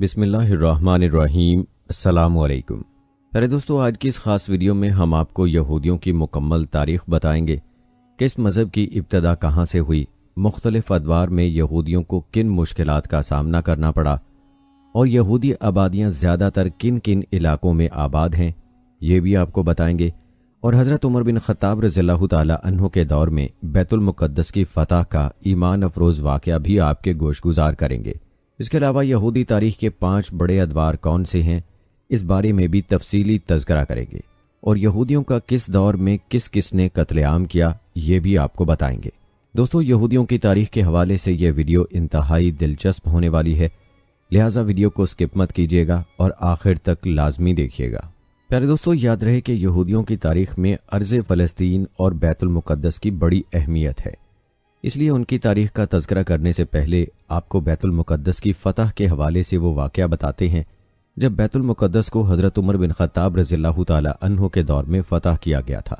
بسم اللہ الرحمن الرحیم۔ السلام علیکم پیارے دوستو، آج کی اس خاص ویڈیو میں ہم آپ کو یہودیوں کی مکمل تاریخ بتائیں گے کہ اس مذہب کی ابتدا کہاں سے ہوئی، مختلف ادوار میں یہودیوں کو کن مشکلات کا سامنا کرنا پڑا اور یہودی آبادیاں زیادہ تر کن کن علاقوں میں آباد ہیں، یہ بھی آپ کو بتائیں گے۔ اور حضرت عمر بن خطاب رضی اللہ تعالی عنہ کے دور میں بیت المقدس کی فتح کا ایمان افروز واقعہ بھی آپ کے گوش گزار کریں گے۔ اس کے علاوہ یہودی تاریخ کے 5 بڑے ادوار کون سے ہیں، اس بارے میں بھی تفصیلی تذکرہ کریں گے، اور یہودیوں کا کس دور میں کس کس نے قتل عام کیا یہ بھی آپ کو بتائیں گے۔ دوستو، یہودیوں کی تاریخ کے حوالے سے یہ ویڈیو انتہائی دلچسپ ہونے والی ہے، لہٰذا ویڈیو کو سکپ مت کیجیے گا اور آخر تک لازمی دیکھیے گا۔ پیارے دوستو، یاد رہے کہ یہودیوں کی تاریخ میں ارض فلسطین اور بیت المقدس کی بڑی اہمیت ہے، اس لیے ان کی تاریخ کا تذکرہ کرنے سے پہلے آپ کو بیت المقدس کی فتح کے حوالے سے وہ واقعہ بتاتے ہیں جب بیت المقدس کو حضرت عمر بن خطاب رضی اللہ تعالی عنہ کے دور میں فتح کیا گیا تھا،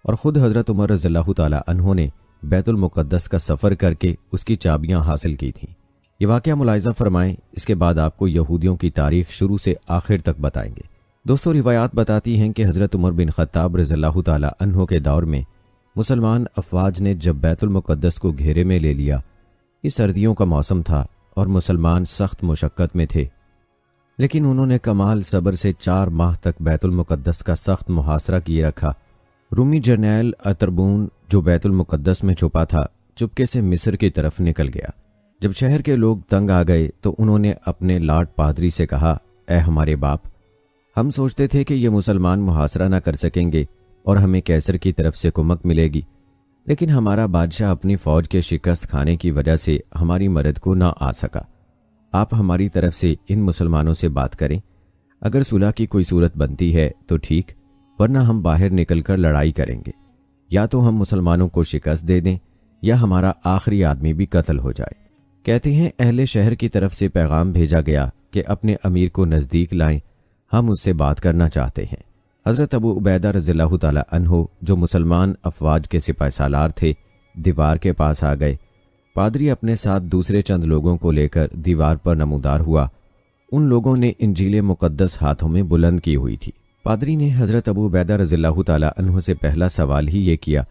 اور خود حضرت عمر رضی اللہ تعالی عنہ نے بیت المقدس کا سفر کر کے اس کی چابیاں حاصل کی تھیں۔ یہ واقعہ ملاحظہ فرمائیں، اس کے بعد آپ کو یہودیوں کی تاریخ شروع سے آخر تک بتائیں گے۔ دوستو، روایات بتاتی ہیں کہ حضرت عمر بن خطاب رضی اللہ تعالی عنہ کے دور میں مسلمان افواج نے جب بیت المقدس کو گھیرے میں لے لیا، یہ سردیوں کا موسم تھا اور مسلمان سخت مشقت میں تھے، لیکن انہوں نے کمال صبر سے 4 ماہ تک بیت المقدس کا سخت محاصرہ کیے رکھا۔ رومی جرنیل اتربون جو بیت المقدس میں چھپا تھا، چپکے سے مصر کی طرف نکل گیا۔ جب شہر کے لوگ تنگ آ گئے تو انہوں نے اپنے لاٹ پادری سے کہا، اے ہمارے باپ، ہم سوچتے تھے کہ یہ مسلمان محاصرہ نہ کر سکیں گے اور ہمیں کیسر کی طرف سے کمک ملے گی، لیکن ہمارا بادشاہ اپنی فوج کے شکست کھانے کی وجہ سے ہماری مدد کو نہ آ سکا۔ آپ ہماری طرف سے ان مسلمانوں سے بات کریں، اگر صلح کی کوئی صورت بنتی ہے تو ٹھیک، ورنہ ہم باہر نکل کر لڑائی کریں گے، یا تو ہم مسلمانوں کو شکست دے دیں یا ہمارا آخری آدمی بھی قتل ہو جائے۔ کہتے ہیں اہل شہر کی طرف سے پیغام بھیجا گیا کہ اپنے امیر کو نزدیک لائیں، ہم اس سے بات کرنا چاہتے ہیں۔ حضرت ابو عبیدہ رضی اللہ تعالی عنہ جو مسلمان افواج کے سپہ سالار تھے، دیوار کے پاس آ گئے۔ پادری اپنے ساتھ دوسرے چند لوگوں کو لے کر دیوار پر نمودار ہوا۔ ان لوگوں نے انجیل مقدس ہاتھوں میں بلند کی ہوئی تھی۔ پادری نے حضرت ابو عبیدہ رضی اللہ تعالی عنہ سے پہلا سوال ہی یہ کیا،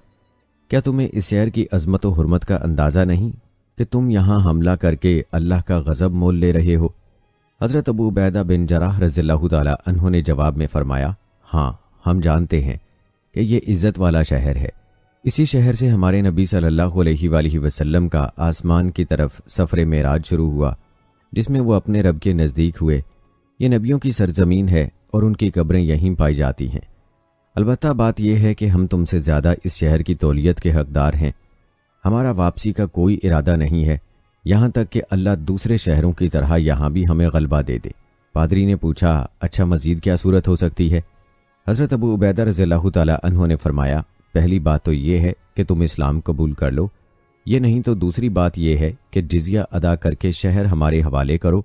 کیا تمہیں اس شہر کی عظمت و حرمت کا اندازہ نہیں کہ تم یہاں حملہ کر کے اللہ کا غضب مول لے رہے ہو؟ حضرت ابو عبیدہ بن جراح رضی اللہ تعالی عنہ نے جواب میں فرمایا، ہاں، ہم جانتے ہیں کہ یہ عزت والا شہر ہے، اسی شہر سے ہمارے نبی صلی اللہ علیہ وآلہ وسلم کا آسمان کی طرف سفر معراج شروع ہوا، جس میں وہ اپنے رب کے نزدیک ہوئے۔ یہ نبیوں کی سرزمین ہے اور ان کی قبریں یہیں پائی جاتی ہیں۔ البتہ بات یہ ہے کہ ہم تم سے زیادہ اس شہر کی تولیت کے حقدار ہیں، ہمارا واپسی کا کوئی ارادہ نہیں ہے، یہاں تک کہ اللہ دوسرے شہروں کی طرح یہاں بھی ہمیں غلبہ دے دے۔ پادری نے پوچھا، اچھا مزید کیا صورت ہو سکتی ہے؟ حضرت ابو عبیدہ رضی اللہ تعالی عنہ نے فرمایا، پہلی بات تو یہ ہے کہ تم اسلام قبول کر لو، یہ نہیں تو دوسری بات یہ ہے کہ جزیہ ادا کر کے شہر ہمارے حوالے کرو،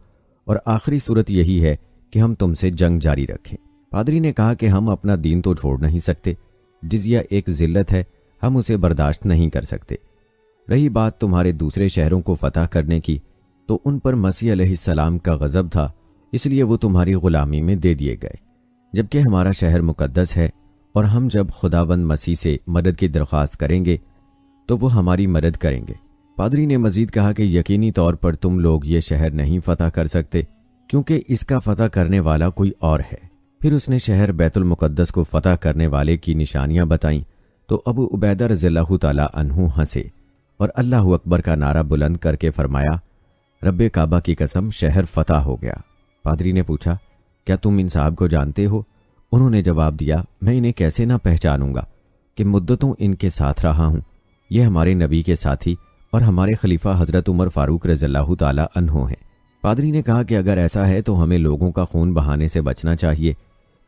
اور آخری صورت یہی ہے کہ ہم تم سے جنگ جاری رکھیں۔ پادری نے کہا کہ ہم اپنا دین تو چھوڑ نہیں سکتے، جزیہ ایک ذلت ہے، ہم اسے برداشت نہیں کر سکتے۔ رہی بات تمہارے دوسرے شہروں کو فتح کرنے کی، تو ان پر مسیح علیہ السلام کا غضب تھا، اس لیے وہ تمہاری غلامی میں دے دیے گئے، جبکہ ہمارا شہر مقدس ہے، اور ہم جب خداوند مسیح سے مدد کی درخواست کریں گے تو وہ ہماری مدد کریں گے۔ پادری نے مزید کہا کہ یقینی طور پر تم لوگ یہ شہر نہیں فتح کر سکتے، کیونکہ اس کا فتح کرنے والا کوئی اور ہے۔ پھر اس نے شہر بیت المقدس کو فتح کرنے والے کی نشانیاں بتائیں تو ابو عبیدہ رضی اللہ تعالی عنہ ہنسے اور اللہ اکبر کا نعرہ بلند کر کے فرمایا، رب کعبہ کی قسم، شہر فتح ہو گیا۔ پادری نے پوچھا، کیا تم ان صاحب کو جانتے ہو؟ انہوں نے جواب دیا، میں انہیں کیسے نہ پہچانوں گا کہ مدتوں ان کے ساتھ رہا ہوں، یہ ہمارے نبی کے ساتھی اور ہمارے خلیفہ حضرت عمر فاروق رضی اللہ تعالی عنہ ہیں۔ پادری نے کہا کہ اگر ایسا ہے تو ہمیں لوگوں کا خون بہانے سے بچنا چاہیے،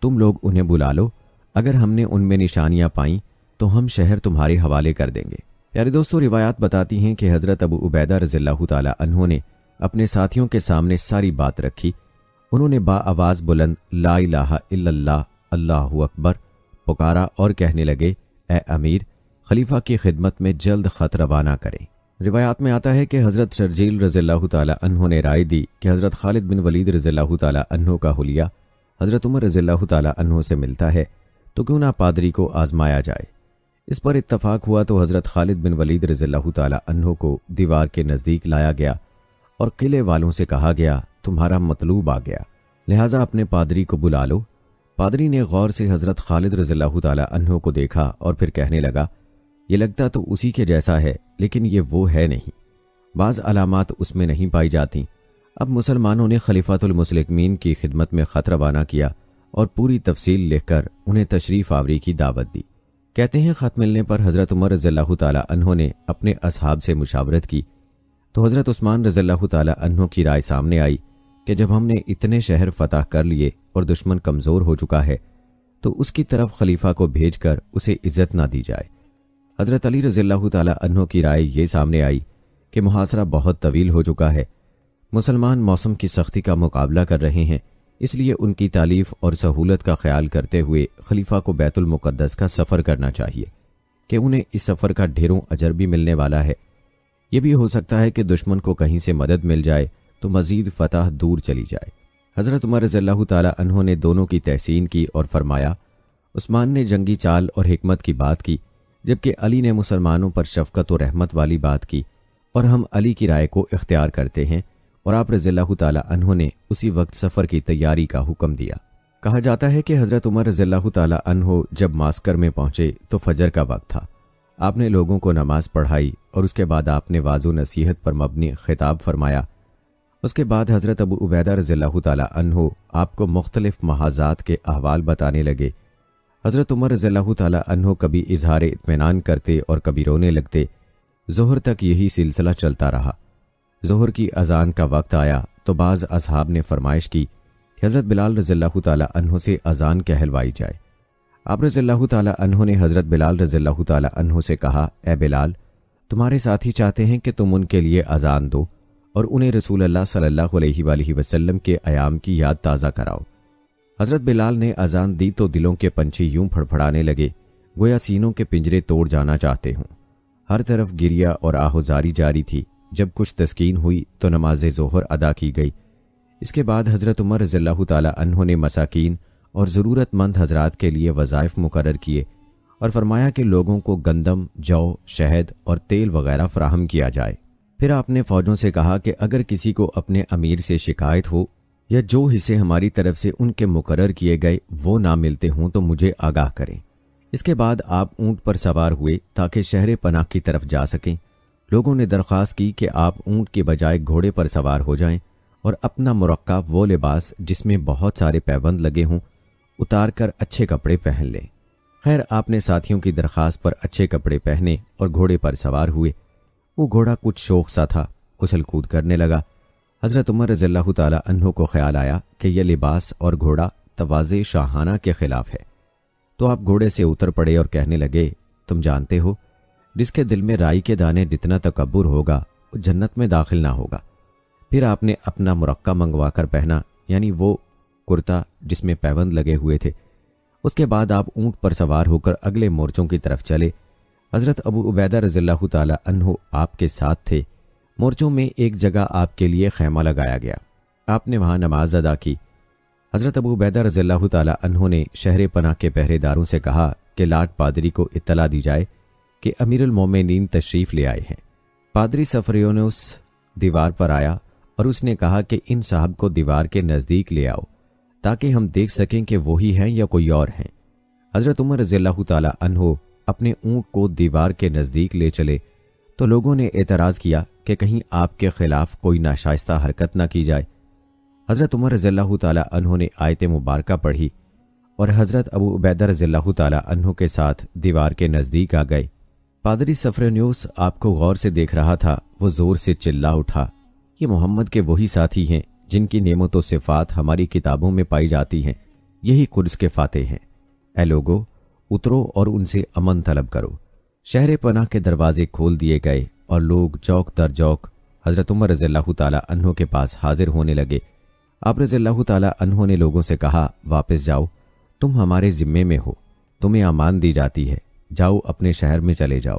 تم لوگ انہیں بلا لو، اگر ہم نے ان میں نشانیاں پائیں تو ہم شہر تمہارے حوالے کر دیں گے۔ پیارے دوستو، روایات بتاتی ہیں کہ حضرت ابو عبیدہ رضی اللہ تعالی عنہ نے اپنے ساتھیوں کے سامنے ساری بات رکھی۔ انہوں نے با آواز بلند لا الہ الا اللہ، اللہ اکبر پکارا اور کہنے لگے، اے امیر، خلیفہ کی خدمت میں جلد خط روانہ کریں۔ روایات میں آتا ہے کہ حضرت شرجیل رضی اللہ تعالیٰ عنہ نے رائے دی کہ حضرت خالد بن ولید رضی اللہ تعالیٰ عنہ کا حلیہ حضرت عمر رضی اللہ تعالیٰ عنہ سے ملتا ہے تو کیوں نہ پادری کو آزمایا جائے۔ اس پر اتفاق ہوا تو حضرت خالد بن ولید رضی اللہ تعالیٰ عنہ کو دیوار کے نزدیک لایا گیا اور قلعے والوں سے کہا گیا تمہارا مطلوب آ گیا، لہٰذا اپنے پادری کو بلا لو۔ پادری نے غور سے حضرت خالد رضی اللہ تعالیٰ عنہ کو دیکھا اور پھر کہنے لگا یہ لگتا تو اسی کے جیسا ہے لیکن یہ وہ ہے نہیں، بعض علامات اس میں نہیں پائی جاتی۔ اب مسلمانوں نے خلیفۃ المسلمین کی خدمت میں خط روانہ کیا اور پوری تفصیل لکھ کر انہیں تشریف آوری کی دعوت دی۔ کہتے ہیں خط ملنے پر حضرت عمر رضی اللہ تعالیٰ عنہ نے اپنے اصحاب سے مشاورت کی تو حضرت عثمان رضی اللہ تعالیٰ عنہ کی رائے سامنے آئی کہ جب ہم نے اتنے شہر فتح کر لیے اور دشمن کمزور ہو چکا ہے تو اس کی طرف خلیفہ کو بھیج کر اسے عزت نہ دی جائے۔ حضرت علی رضی اللہ تعالیٰ عنہ کی رائے یہ سامنے آئی کہ محاصرہ بہت طویل ہو چکا ہے، مسلمان موسم کی سختی کا مقابلہ کر رہے ہیں، اس لیے ان کی تالیف اور سہولت کا خیال کرتے ہوئے خلیفہ کو بیت المقدس کا سفر کرنا چاہیے کہ انہیں اس سفر کا ڈھیروں اجر بھی ملنے والا ہے۔ یہ بھی ہو سکتا ہے کہ دشمن کو کہیں سے مدد مل جائے تو مزید فتح دور چلی جائے۔ حضرت عمر رضی اللہ تعالیٰ عنہ نے دونوں کی تحسین کی اور فرمایا عثمان نے جنگی چال اور حکمت کی بات کی جبکہ علی نے مسلمانوں پر شفقت و رحمت والی بات کی، اور ہم علی کی رائے کو اختیار کرتے ہیں، اور آپ رضی اللہ تعالیٰ عنہ نے اسی وقت سفر کی تیاری کا حکم دیا۔ کہا جاتا ہے کہ حضرت عمر رضی اللہ تعالیٰ عنہ جب معسکر میں پہنچے تو فجر کا وقت تھا۔ آپ نے لوگوں کو نماز پڑھائی اور اس کے بعد آپ نے واضح نصیحت پر مبنی خطاب فرمایا۔ اس کے بعد حضرت ابو عبیدہ رضی اللہ تعالیٰ عنہ آپ کو مختلف محاذات کے احوال بتانے لگے۔ حضرت عمر رضی اللہ تعالیٰ عنہ کبھی اظہار اطمینان کرتے اور کبھی رونے لگتے۔ ظہر تک یہی سلسلہ چلتا رہا۔ ظہر کی اذان کا وقت آیا تو بعض اصحاب نے فرمائش کی کہ حضرت بلال رضی اللہ تعالیٰ عنہ سے اذان کہلوائی جائے۔ آپ رضی اللہ تعالیٰ عنہ نے حضرت بلال رضی اللہ تعالیٰ عنہ سے کہا اے بلال، تمہارے ساتھی چاہتے ہیں کہ تم ان کے لیے اذان دو اور انہیں رسول اللہ صلی اللہ علیہ وآلہ وسلم کے ایام کی یاد تازہ کراؤ۔ حضرت بلال نے اذان دی تو دلوں کے پنچھی یوں پھڑپھڑانے لگے گویا سینوں کے پنجرے توڑ جانا چاہتے ہوں۔ ہر طرف گریا اور آہوزاری جاری تھی۔ جب کچھ تسکین ہوئی تو نماز ظہر ادا کی گئی۔ اس کے بعد حضرت عمر رضی اللہ تعالیٰ عنہ نے مساکین اور ضرورت مند حضرات کے لیے وظائف مقرر کیے اور فرمایا کہ لوگوں کو گندم، جو، شہد اور تیل وغیرہ فراہم کیا جائے۔ پھر آپ نے فوجوں سے کہا کہ اگر کسی کو اپنے امیر سے شکایت ہو یا جو حصے ہماری طرف سے ان کے مقرر کیے گئے وہ نہ ملتے ہوں تو مجھے آگاہ کریں۔ اس کے بعد آپ اونٹ پر سوار ہوئے تاکہ شہر پناہ کی طرف جا سکیں۔ لوگوں نے درخواست کی کہ آپ اونٹ کے بجائے گھوڑے پر سوار ہو جائیں اور اپنا مرقع وہ لباس جس میں بہت سارے پیوند لگے ہوں اتار کر اچھے کپڑے پہن لیں۔ خیر آپ نے ساتھیوں کی درخواست پر اچھے کپڑے پہنے اور گھوڑے پر سوار ہوئے۔ وہ گھوڑا کچھ شوق سا تھا، اچھل کود کرنے لگا۔ حضرت عمر رضی اللہ تعالیٰ عنہ کو خیال آیا کہ یہ لباس اور گھوڑا تواضع شاہانہ کے خلاف ہے، تو آپ گھوڑے سے اتر پڑے اور کہنے لگے تم جانتے ہو جس کے دل میں رائی کے دانے جتنا تکبر ہوگا وہ جنت میں داخل نہ ہوگا۔ پھر آپ نے اپنا مرقع منگوا کر پہنا، یعنی وہ کرتا جس میں پیوند لگے ہوئے تھے۔ اس کے بعد آپ اونٹ پر سوار ہو کر اگلے مورچوں کی طرف چلے۔ حضرت ابو عبیدہ رضی اللہ تعالیٰ عنہ آپ کے ساتھ تھے۔ مورچوں میں ایک جگہ آپ کے لیے خیمہ لگایا گیا، آپ نے وہاں نماز ادا کی۔ حضرت ابو عبیدہ رضی اللہ تعالیٰ عنہ نے شہر پناہ کے پہرے داروں سے کہا کہ لاٹ پادری کو اطلاع دی جائے کہ امیر المومنین تشریف لے آئے ہیں۔ پادری سفریونوس دیوار پر آیا اور اس نے کہا کہ ان صاحب کو دیوار کے نزدیک لے آؤ تاکہ ہم دیکھ سکیں کہ وہی ہیں یا کوئی اور ہیں۔ حضرت عمر رضی اللہ تعالیٰ عنہ اپنے اونٹ کو دیوار کے نزدیک لے چلے تو لوگوں نے اعتراض کیا کہ کہیں آپ کے خلاف کوئی ناشائستہ حرکت نہ کی جائے۔ حضرت عمر رضی اللہ تعالیٰ عنہ نے آیت مبارکہ پڑھی اور حضرت ابو عبیدہ رضی اللہ تعالیٰ عنہ کے ساتھ دیوار کے نزدیک آ گئے۔ پادری سفرینیوس آپ کو غور سے دیکھ رہا تھا، وہ زور سے چلا اٹھا، یہ محمد کے وہی ساتھی ہیں جن کی نعمت و صفات ہماری کتابوں میں پائی جاتی ہیں، یہی قدس کے فاتح ہیں۔ اے لوگو اترو اور ان سے امن طلب کرو۔ شہر پناہ کے دروازے کھول دیے گئے اور لوگ چوک در چوک حضرت عمر رضی اللہ تعالیٰ عنہ کے پاس حاضر ہونے لگے۔ آپ رضی اللہ تعالیٰ عنہ نے لوگوں سے کہا واپس جاؤ، تم ہمارے ذمے میں ہو، تمہیں امان دی جاتی ہے، جاؤ اپنے شہر میں چلے جاؤ۔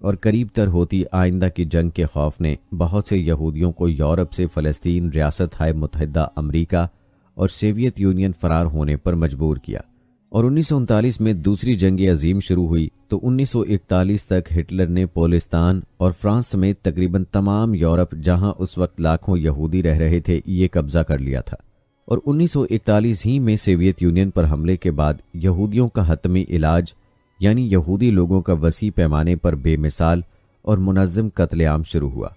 اور قریب تر ہوتی آئندہ کی جنگ کے خوف نے بہت سے یہودیوں کو یورپ سے فلسطین، ریاست ہائے متحدہ امریکہ اور سوویت یونین فرار ہونے پر مجبور کیا، اور 1939 میں دوسری جنگ عظیم شروع ہوئی تو 1941 تک ہٹلر نے پولستان اور فرانس سمیت تقریباً تمام یورپ، جہاں اس وقت لاکھوں یہودی رہ رہے تھے، یہ قبضہ کر لیا تھا، اور 1941 ہی میں سوویت یونین پر حملے کے بعد یہودیوں کا حتمی علاج یعنی یہودی لوگوں کا وسیع پیمانے پر بے مثال اور منظم قتل عام شروع ہوا،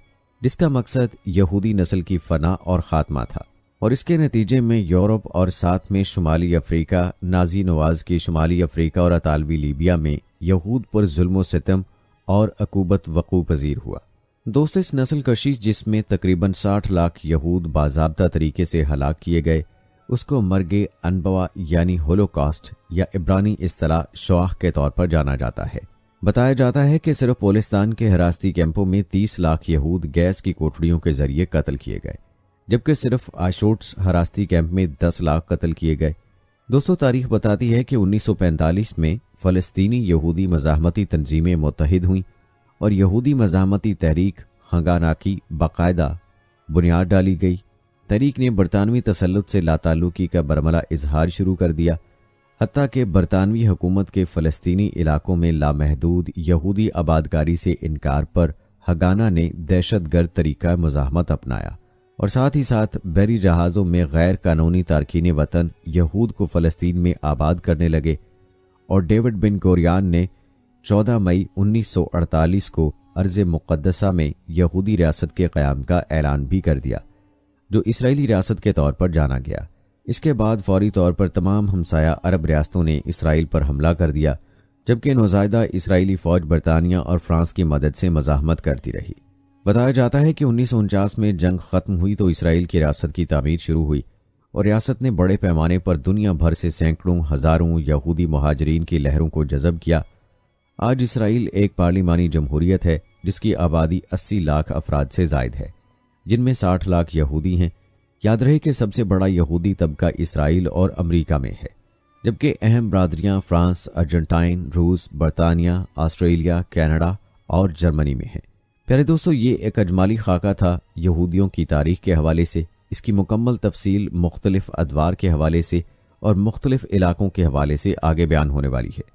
جس کا مقصد یہودی نسل کی فنا اور خاتمہ تھا، اور اس کے نتیجے میں یورپ اور ساتھ میں شمالی افریقہ، نازی نواز کی شمالی افریقہ اور اطالوی لیبیا میں یہود پر ظلم و ستم اور عقوبت وقوع پذیر ہوا۔ دوستو، اس نسل کشی جس میں تقریباً 60 لاکھ یہود باضابطہ طریقے سے ہلاک کیے گئے، اس کو مرگ انبوا یعنی ہولوکاسٹ یا عبرانی اصطلاح شواخ کے طور پر جانا جاتا ہے۔ بتایا جاتا ہے کہ صرف پولستان کے حراستی کیمپوں میں 30 لاکھ یہود گیس کی کوٹڑیوں کے ذریعے قتل کیے گئے، جبکہ صرف آشوٹس حراستی کیمپ میں 10 لاکھ قتل کیے گئے۔ دوستو، تاریخ بتاتی ہے کہ 1945 میں فلسطینی یہودی مزاحمتی تنظیمیں متحد ہوئیں اور یہودی مزاحمتی تحریک ہنگانا کی باقاعدہ بنیاد ڈالی گئی۔ تحریک نے برطانوی تسلط سے لاتعلقی کا برملا اظہار شروع کر دیا، حتیٰ کہ برطانوی حکومت کے فلسطینی علاقوں میں لامحدود یہودی آبادکاری سے انکار پر ہنگانا نے دہشت گرد طریقہ مزاحمت اپنایا، اور ساتھ ہی ساتھ بحری جہازوں میں غیر قانونی تارکین وطن یہود کو فلسطین میں آباد کرنے لگے، اور ڈیوڈ بن گوریان نے 14 مئی 1948 کو ارض مقدسہ میں یہودی ریاست کے قیام کا اعلان بھی کر دیا، جو اسرائیلی ریاست کے طور پر جانا گیا۔ اس کے بعد فوری طور پر تمام ہمسایہ عرب ریاستوں نے اسرائیل پر حملہ کر دیا، جبکہ نوزائیدہ اسرائیلی فوج برطانیہ اور فرانس کی مدد سے مزاحمت کرتی رہی۔ بتایا جاتا ہے کہ 1949 میں جنگ ختم ہوئی تو اسرائیل کی ریاست کی تعمیر شروع ہوئی، اور ریاست نے بڑے پیمانے پر دنیا بھر سے سینکڑوں ہزاروں یہودی مہاجرین کی لہروں کو جذب کیا۔ آج اسرائیل ایک پارلیمانی جمہوریت ہے جس کی آبادی 80 لاکھ افراد سے زائد ہے، جن میں 60 لاکھ یہودی ہیں۔ یاد رہے کہ سب سے بڑا یہودی طبقہ اسرائیل اور امریکہ میں ہے، جبکہ اہم برادریاں فرانس، ارجنٹائن، روس، برطانیہ، آسٹریلیا، کینیڈا اور جرمنی میں ہیں۔ پیارے دوستو، یہ ایک اجمالی خاکہ تھا یہودیوں کی تاریخ کے حوالے سے۔ اس کی مکمل تفصیل مختلف ادوار کے حوالے سے اور مختلف علاقوں کے حوالے سے آگے بیان ہونے والی ہے۔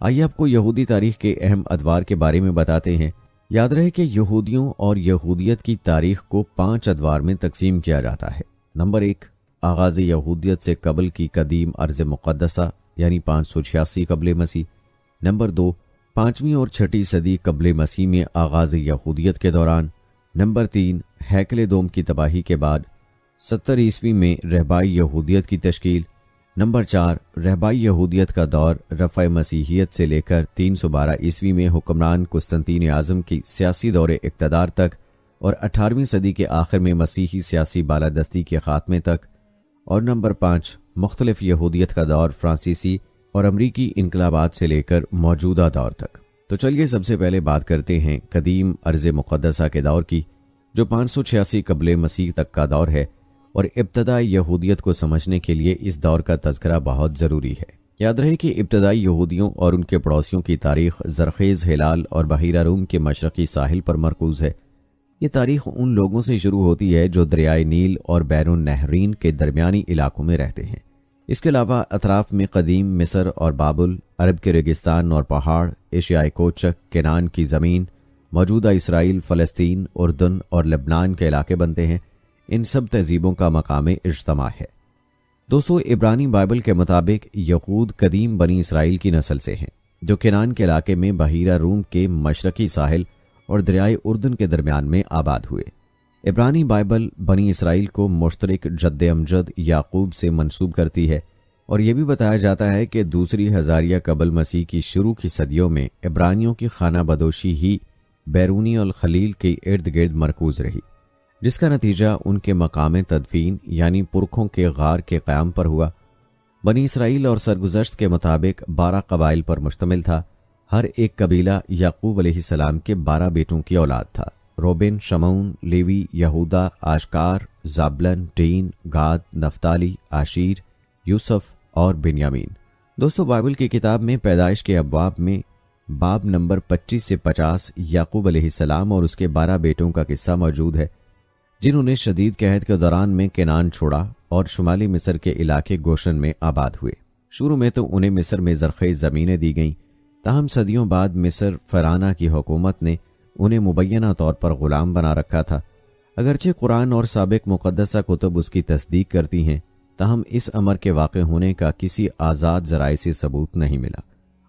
آئیے آپ کو یہودی تاریخ کے اہم ادوار کے بارے میں بتاتے ہیں۔ یاد رہے کہ یہودیوں اور یہودیت کی تاریخ کو 5 ادوار میں تقسیم کیا جاتا ہے۔ نمبر 1، آغاز یہودیت سے قبل کی قدیم ارض مقدسہ یعنی 586 قبل مسیح۔ نمبر 2، 5ویں اور 6ٹھی صدی قبل مسیح میں آغاز یہودیت کے دوران۔ نمبر 3، ہیکل دوم کی تباہی کے بعد 70 عیسوی میں رہبائی یہودیت کی تشکیل۔ نمبر 4، رہبائی یہودیت کا دور رفع مسیحیت سے لے کر 312 عیسوی میں حکمران قسطنطین اعظم کی سیاسی دور اقتدار تک، اور 18ویں صدی کے آخر میں مسیحی سیاسی بالادستی کے خاتمے تک۔ اور نمبر 5، مختلف یہودیت کا دور فرانسیسی اور امریکی انقلابات سے لے کر موجودہ دور تک۔ تو چلیے سب سے پہلے بات کرتے ہیں قدیم ارض مقدسہ کے دور کی، جو 586 قبل مسیح تک کا دور ہے، اور ابتدائی یہودیت کو سمجھنے کے لیے اس دور کا تذکرہ بہت ضروری ہے۔ یاد رہے کہ ابتدائی یہودیوں اور ان کے پڑوسیوں کی تاریخ زرخیز ہلال اور بحیرہ روم کے مشرقی ساحل پر مرکوز ہے۔ یہ تاریخ ان لوگوں سے شروع ہوتی ہے جو دریائے نیل اور بحر النہرین کے درمیانی علاقوں میں رہتے ہیں۔ اس کے علاوہ اطراف میں قدیم مصر اور بابل، عرب کے ریگستان اور پہاڑ، ایشیائے کوچک، کینان کی زمین، موجودہ اسرائیل، فلسطین، اردن اور لبنان کے علاقے بنتے ہیں۔ ان سب تہذیبوں کا مقام اجتماع ہے۔ دوستو، عبرانی بائبل کے مطابق یہود قدیم بنی اسرائیل کی نسل سے ہیں، جو کینان کے علاقے میں بحیرہ روم کے مشرقی ساحل اور دریائے اردن کے درمیان میں آباد ہوئے۔ عبرانی بائبل بنی اسرائیل کو مشترک جد امجد یعقوب سے منسوب کرتی ہے، اور یہ بھی بتایا جاتا ہے کہ دوسری ہزاریہ قبل مسیح کی شروع کی صدیوں میں عبرانیوں کی خانہ بدوشی ہی بیرونی الخلیل کے ارد گرد مرکوز رہی، جس کا نتیجہ ان کے مقام تدفین یعنی پرکھوں کے غار کے قیام پر ہوا۔ بنی اسرائیل اور سرگزشت کے مطابق 12 قبائل پر مشتمل تھا۔ ہر ایک قبیلہ یعقوب علیہ السلام کے 12 بیٹوں کی اولاد تھا: روبن، شمعون، لیوی، یہودا، آشکار، زابلن، ڈین، گاد، نفتالی، آشیر، یوسف اور بنیامین۔ دوستو، بائبل کی کتاب میں پیدائش کے ابواب میں باب نمبر 25 سے 50 یعقوب علیہ السلام اور اس کے 12 بیٹوں کا قصہ موجود ہے، جنہوں نے شدید قحط کے دوران میں کنعان چھوڑا اور شمالی مصر کے علاقے گوشن میں آباد ہوئے۔ شروع میں تو انہیں مصر میں زرخیز زمینیں دی گئیں، تاہم صدیوں بعد مصر فرعونہ کی حکومت نے انہیں مبینہ طور پر غلام بنا رکھا تھا۔ اگرچہ قرآن اور سابق مقدسہ کتب اس کی تصدیق کرتی ہیں، تاہم اس امر کے واقع ہونے کا کسی آزاد ذرائع سے ثبوت نہیں ملا،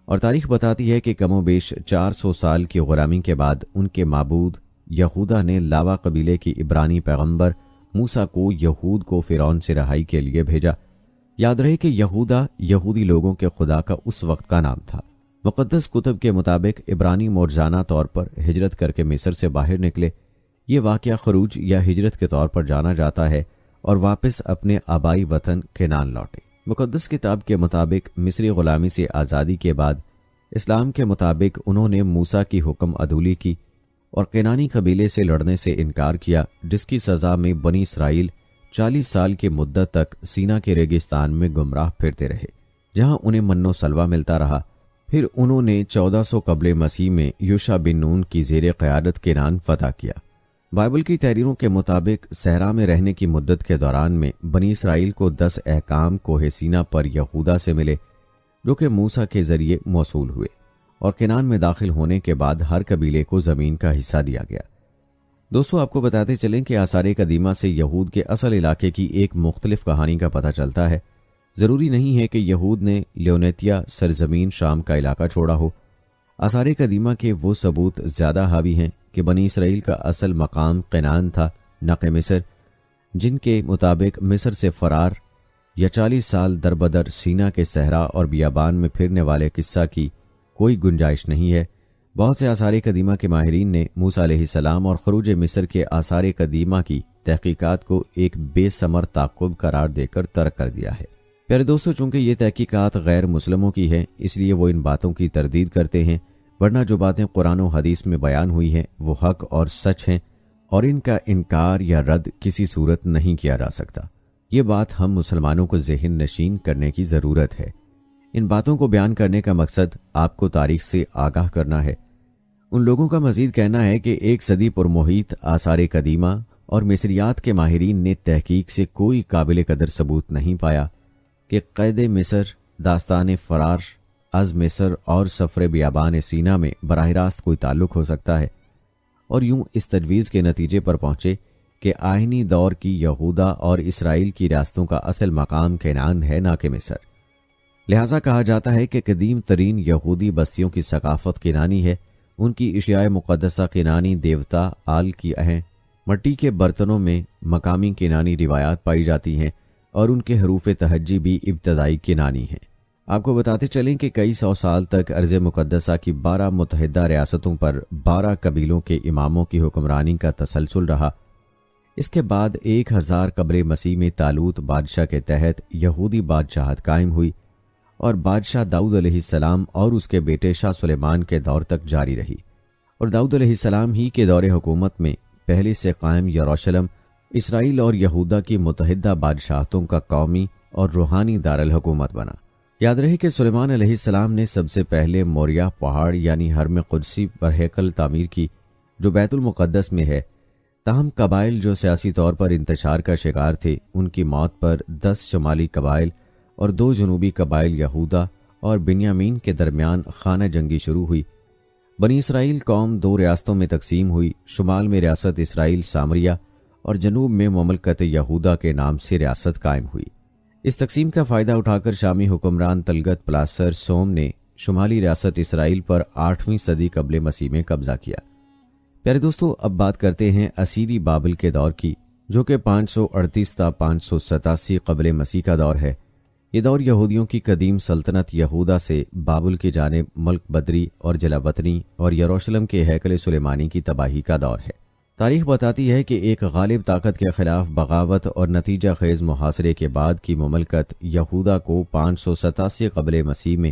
اور تاریخ بتاتی ہے کہ کم و بیش 400 سال کی غلامی کے بعد ان کے معبود یہودا نے لاوا قبیلے کی عبرانی پیغمبر موسیٰ کو یہود کو فرعون سے رہائی کے لیے بھیجا۔ یاد رہے کہ یہودا یہودی لوگوں کے خدا کا اس وقت کا نام تھا۔ مقدس کتب کے مطابق عبرانی معجزانہ طور پر ہجرت کر کے مصر سے باہر نکلے۔ یہ واقعہ خروج یا ہجرت کے طور پر جانا جاتا ہے اور واپس اپنے آبائی وطن کنعان لوٹے۔ مقدس کتاب کے مطابق مصری غلامی سے آزادی کے بعد اسلام کے مطابق انہوں نے موسیٰ کی حکم عدولی کی اور کنعانی قبیلے سے لڑنے سے انکار کیا، جس کی سزا میں بنی اسرائیل 40 سال کی مدت تک سینا کے ریگستان میں گمراہ پھرتے رہے، جہاں انہیں من و سلوہ ملتا رہا۔ پھر انہوں نے 1400 قبل مسیح میں یوشع بن نون کی زیر قیادت کنعان فتح کیا۔ بائبل کی تحریروں کے مطابق صحرا میں رہنے کی مدت کے دوران میں بنی اسرائیل کو 10 احکام کوہ سینا پر یہودا سے ملے، جو کہ موسیٰ کے ذریعے موصول ہوئے، اور کنعان میں داخل ہونے کے بعد ہر قبیلے کو زمین کا حصہ دیا گیا۔ دوستو، آپ کو بتاتے چلیں کہ آثار قدیمہ سے یہود کے اصل علاقے کی ایک مختلف کہانی کا پتہ چلتا ہے۔ ضروری نہیں ہے کہ یہود نے لیونیتیا سرزمین شام کا علاقہ چھوڑا ہو۔ آثار قدیمہ کے وہ ثبوت زیادہ حاوی ہیں کہ بنی اسرائیل کا اصل مقام کنعان تھا، نہ کہ مصر، جن کے مطابق مصر سے فرار یا 40 سال دربدر سینا کے صحرا اور بیابان میں پھرنے والے قصہ کی کوئی گنجائش نہیں ہے۔ بہت سے آثار قدیمہ کے ماہرین نے موسیٰ علیہ السلام اور خروج مصر کے آثار قدیمہ کی تحقیقات کو ایک بے ثمر تعاقب قرار دے کر ترک کر دیا ہے۔ پیارے دوستو، چونکہ یہ تحقیقات غیر مسلموں کی ہیں، اس لیے وہ ان باتوں کی تردید کرتے ہیں، ورنہ جو باتیں قرآن و حدیث میں بیان ہوئی ہیں وہ حق اور سچ ہیں، اور ان کا انکار یا رد کسی صورت نہیں کیا جا سکتا۔ یہ بات ہم مسلمانوں کو ذہن نشین کرنے کی ضرورت ہے۔ ان باتوں کو بیان کرنے کا مقصد آپ کو تاریخ سے آگاہ کرنا ہے۔ ان لوگوں کا مزید کہنا ہے کہ ایک صدی پر محیط آثار قدیمہ اور مصریات کے ماہرین نے تحقیق سے کوئی قابل قدر ثبوت نہیں پایا کہ قید مصر، داستان فرار از مصر اور سفر بیابان سینا میں براہ راست کوئی تعلق ہو سکتا ہے، اور یوں اس تجویز کے نتیجے پر پہنچے کہ آئینی دور کی یہودا اور اسرائیل کی ریاستوں کا اصل مقام کنعان ہے، نہ کہ مصر۔ لہٰذا کہا جاتا ہے کہ قدیم ترین یہودی بستیوں کی ثقافت کنعانی ہے۔ ان کی اشیاء مقدسہ کنعانی دیوتا آل کی ہیں، مٹی کے برتنوں میں مقامی کنعانی روایات پائی جاتی ہیں، اور ان کے حروف تہجی بھی ابتدائی کنعانی ہیں۔ آپ کو بتاتے چلیں کہ کئی سو سال تک ارض مقدسہ کی 12 متحدہ ریاستوں پر 12 قبیلوں کے اماموں کی حکمرانی کا تسلسل رہا۔ اس کے بعد 1000 قبل مسیح میں طالوت بادشاہ کے تحت یہودی بادشاہت قائم ہوئی، اور بادشاہ داؤد علیہ السلام اور اس کے بیٹے شاہ سلیمان کے دور تک جاری رہی، اور داؤد علیہ السلام ہی کے دور حکومت میں پہلے سے قائم یروشلم اسرائیل اور یہودا کی متحدہ بادشاہتوں کا قومی اور روحانی دارالحکومت بنا۔ یاد رہے کہ سلیمان علیہ السلام نے سب سے پہلے موریہ پہاڑ یعنی حرم قدسی پر ہیکل تعمیر کی، جو بیت المقدس میں ہے۔ تاہم قبائل جو سیاسی طور پر انتشار کا شکار تھے، ان کی موت پر 10 شمالی قبائل اور 2 جنوبی قبائل یہودا اور بنیامین کے درمیان خانہ جنگی شروع ہوئی۔ بنی اسرائیل قوم 2 ریاستوں میں تقسیم ہوئی، شمال میں ریاست اسرائیل سامریہ اور جنوب میں مملکت یہودا کے نام سے ریاست قائم ہوئی۔ اس تقسیم کا فائدہ اٹھا کر شامی حکمران تلگت پلاسر سوم نے شمالی ریاست اسرائیل پر 8ویں صدی قبل مسیح میں قبضہ کیا۔ پیارے دوستو، اب بات کرتے ہیں اسیری بابل کے دور کی، جو کہ 538 تا 587 قبل مسیح کا دور ہے۔ یہ دور یہودیوں کی قدیم سلطنت یہودا سے بابل کی جانب ملک بدری اور جلاوطنی اور یروشلم کے ہیکل سلیمانی کی تباہی کا دور ہے۔ تاریخ بتاتی ہے کہ ایک غالب طاقت کے خلاف بغاوت اور نتیجہ خیز محاصرے کے بعد کی مملکت یہودا کو 587 قبل مسیح میں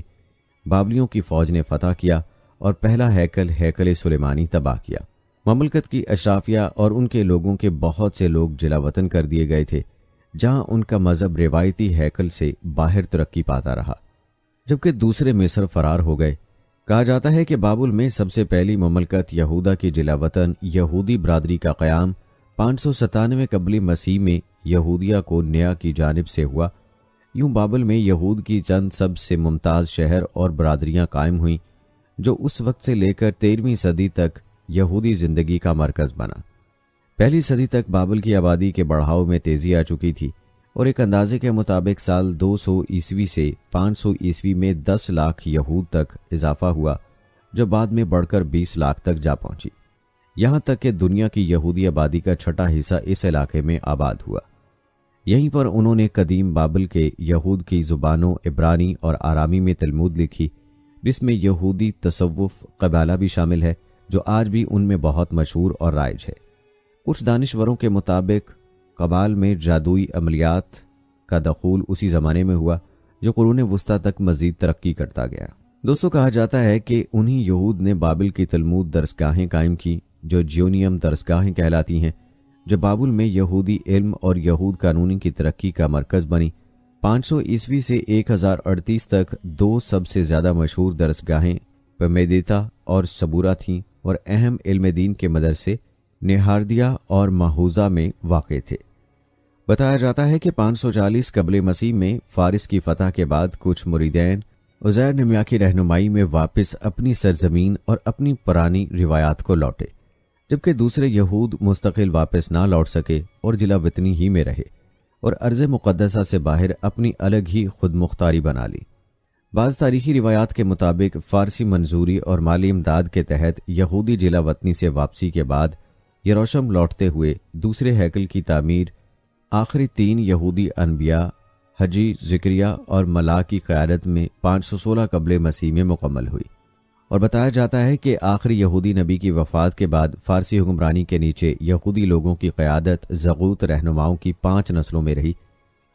بابلیوں کی فوج نے فتح کیا اور پہلا ہیکل سلیمانی تباہ کیا۔ مملکت کی اشرافیہ اور ان کے لوگوں کے بہت سے لوگ جلاوطن کر دیے گئے تھے، جہاں ان کا مذہب روایتی ہیکل سے باہر ترقی پاتا رہا۔ جبکہ دوسرے مصر فرار ہو گئے، کہا جاتا ہے کہ بابل میں سب سے پہلی مملکت یہودا کی جلا وطن یہودی برادری کا قیام 597 قبل مسیح میں یہودیہ کو نیا کی جانب سے ہوا۔ یوں بابل میں یہود کی چند سب سے ممتاز شہر اور برادریاں قائم ہوئیں، جو اس وقت سے لے کر 13ویں صدی تک یہودی زندگی کا مرکز بنا۔ پہلی صدی تک بابل کی آبادی کے بڑھاؤ میں تیزی آ چکی تھی اور ایک اندازے کے مطابق سال 200 عیسوی سے 500 عیسوی میں 10 لاکھ یہود تک اضافہ ہوا، جو بعد میں بڑھ کر 20 لاکھ تک جا پہنچی، یہاں تک کہ دنیا کی یہودی آبادی کا چھٹا حصہ اس علاقے میں آباد ہوا۔ یہیں پر انہوں نے قدیم بابل کے یہود کی زبانوں عبرانی اور آرامی میں تلمود لکھی، جس میں یہودی تصوف قبالہ بھی شامل ہے، جو آج بھی ان میں بہت مشہور اور رائج ہے۔ کچھ دانشوروں کے مطابق قبال میں جادوئی عملیات کا دخول اسی زمانے میں ہوا، جو قرون وسطیٰ تک مزید ترقی کرتا گیا۔ دوستو، کہا جاتا ہے کہ انہی یہود نے بابل کی تلمود درسگاہیں قائم کی، جو جیونیم درسگاہیں کہلاتی ہیں، جو بابل میں یہودی علم اور یہود قانونی کی ترقی کا مرکز بنی۔ 500 عیسوی سے 1038 تک دو سب سے زیادہ مشہور درسگاہیں پمیدیتا اور صبورہ تھیں اور اہم علم دین کے مدرسے نہاردیہ اور ماہوزہ میں واقع تھے۔ بتایا جاتا ہے کہ 540 قبل مسیح میں فارس کی فتح کے بعد کچھ مریدین عزیر نمیا کی رہنمائی میں واپس اپنی سرزمین اور اپنی پرانی روایات کو لوٹے، جبکہ دوسرے یہود مستقل واپس نہ لوٹ سکے اور جلا وطنی ہی میں رہے اور ارض مقدسہ سے باہر اپنی الگ ہی خود مختاری بنا لی۔ بعض تاریخی روایات کے مطابق فارسی منظوری اور مالی امداد کے تحت یہودی جلا وطنی سے واپسی کے بعد یروشلم لوٹتے ہوئے دوسرے ہیکل کی تعمیر آخری 3 یہودی انبیاء حجی، زکریا اور ملا کی قیادت میں 516 قبل مسیح میں مکمل ہوئی، اور بتایا جاتا ہے کہ آخری یہودی نبی کی وفات کے بعد فارسی حکمرانی کے نیچے یہودی لوگوں کی قیادت زغوت رہنماؤں کی 5 نسلوں میں رہی۔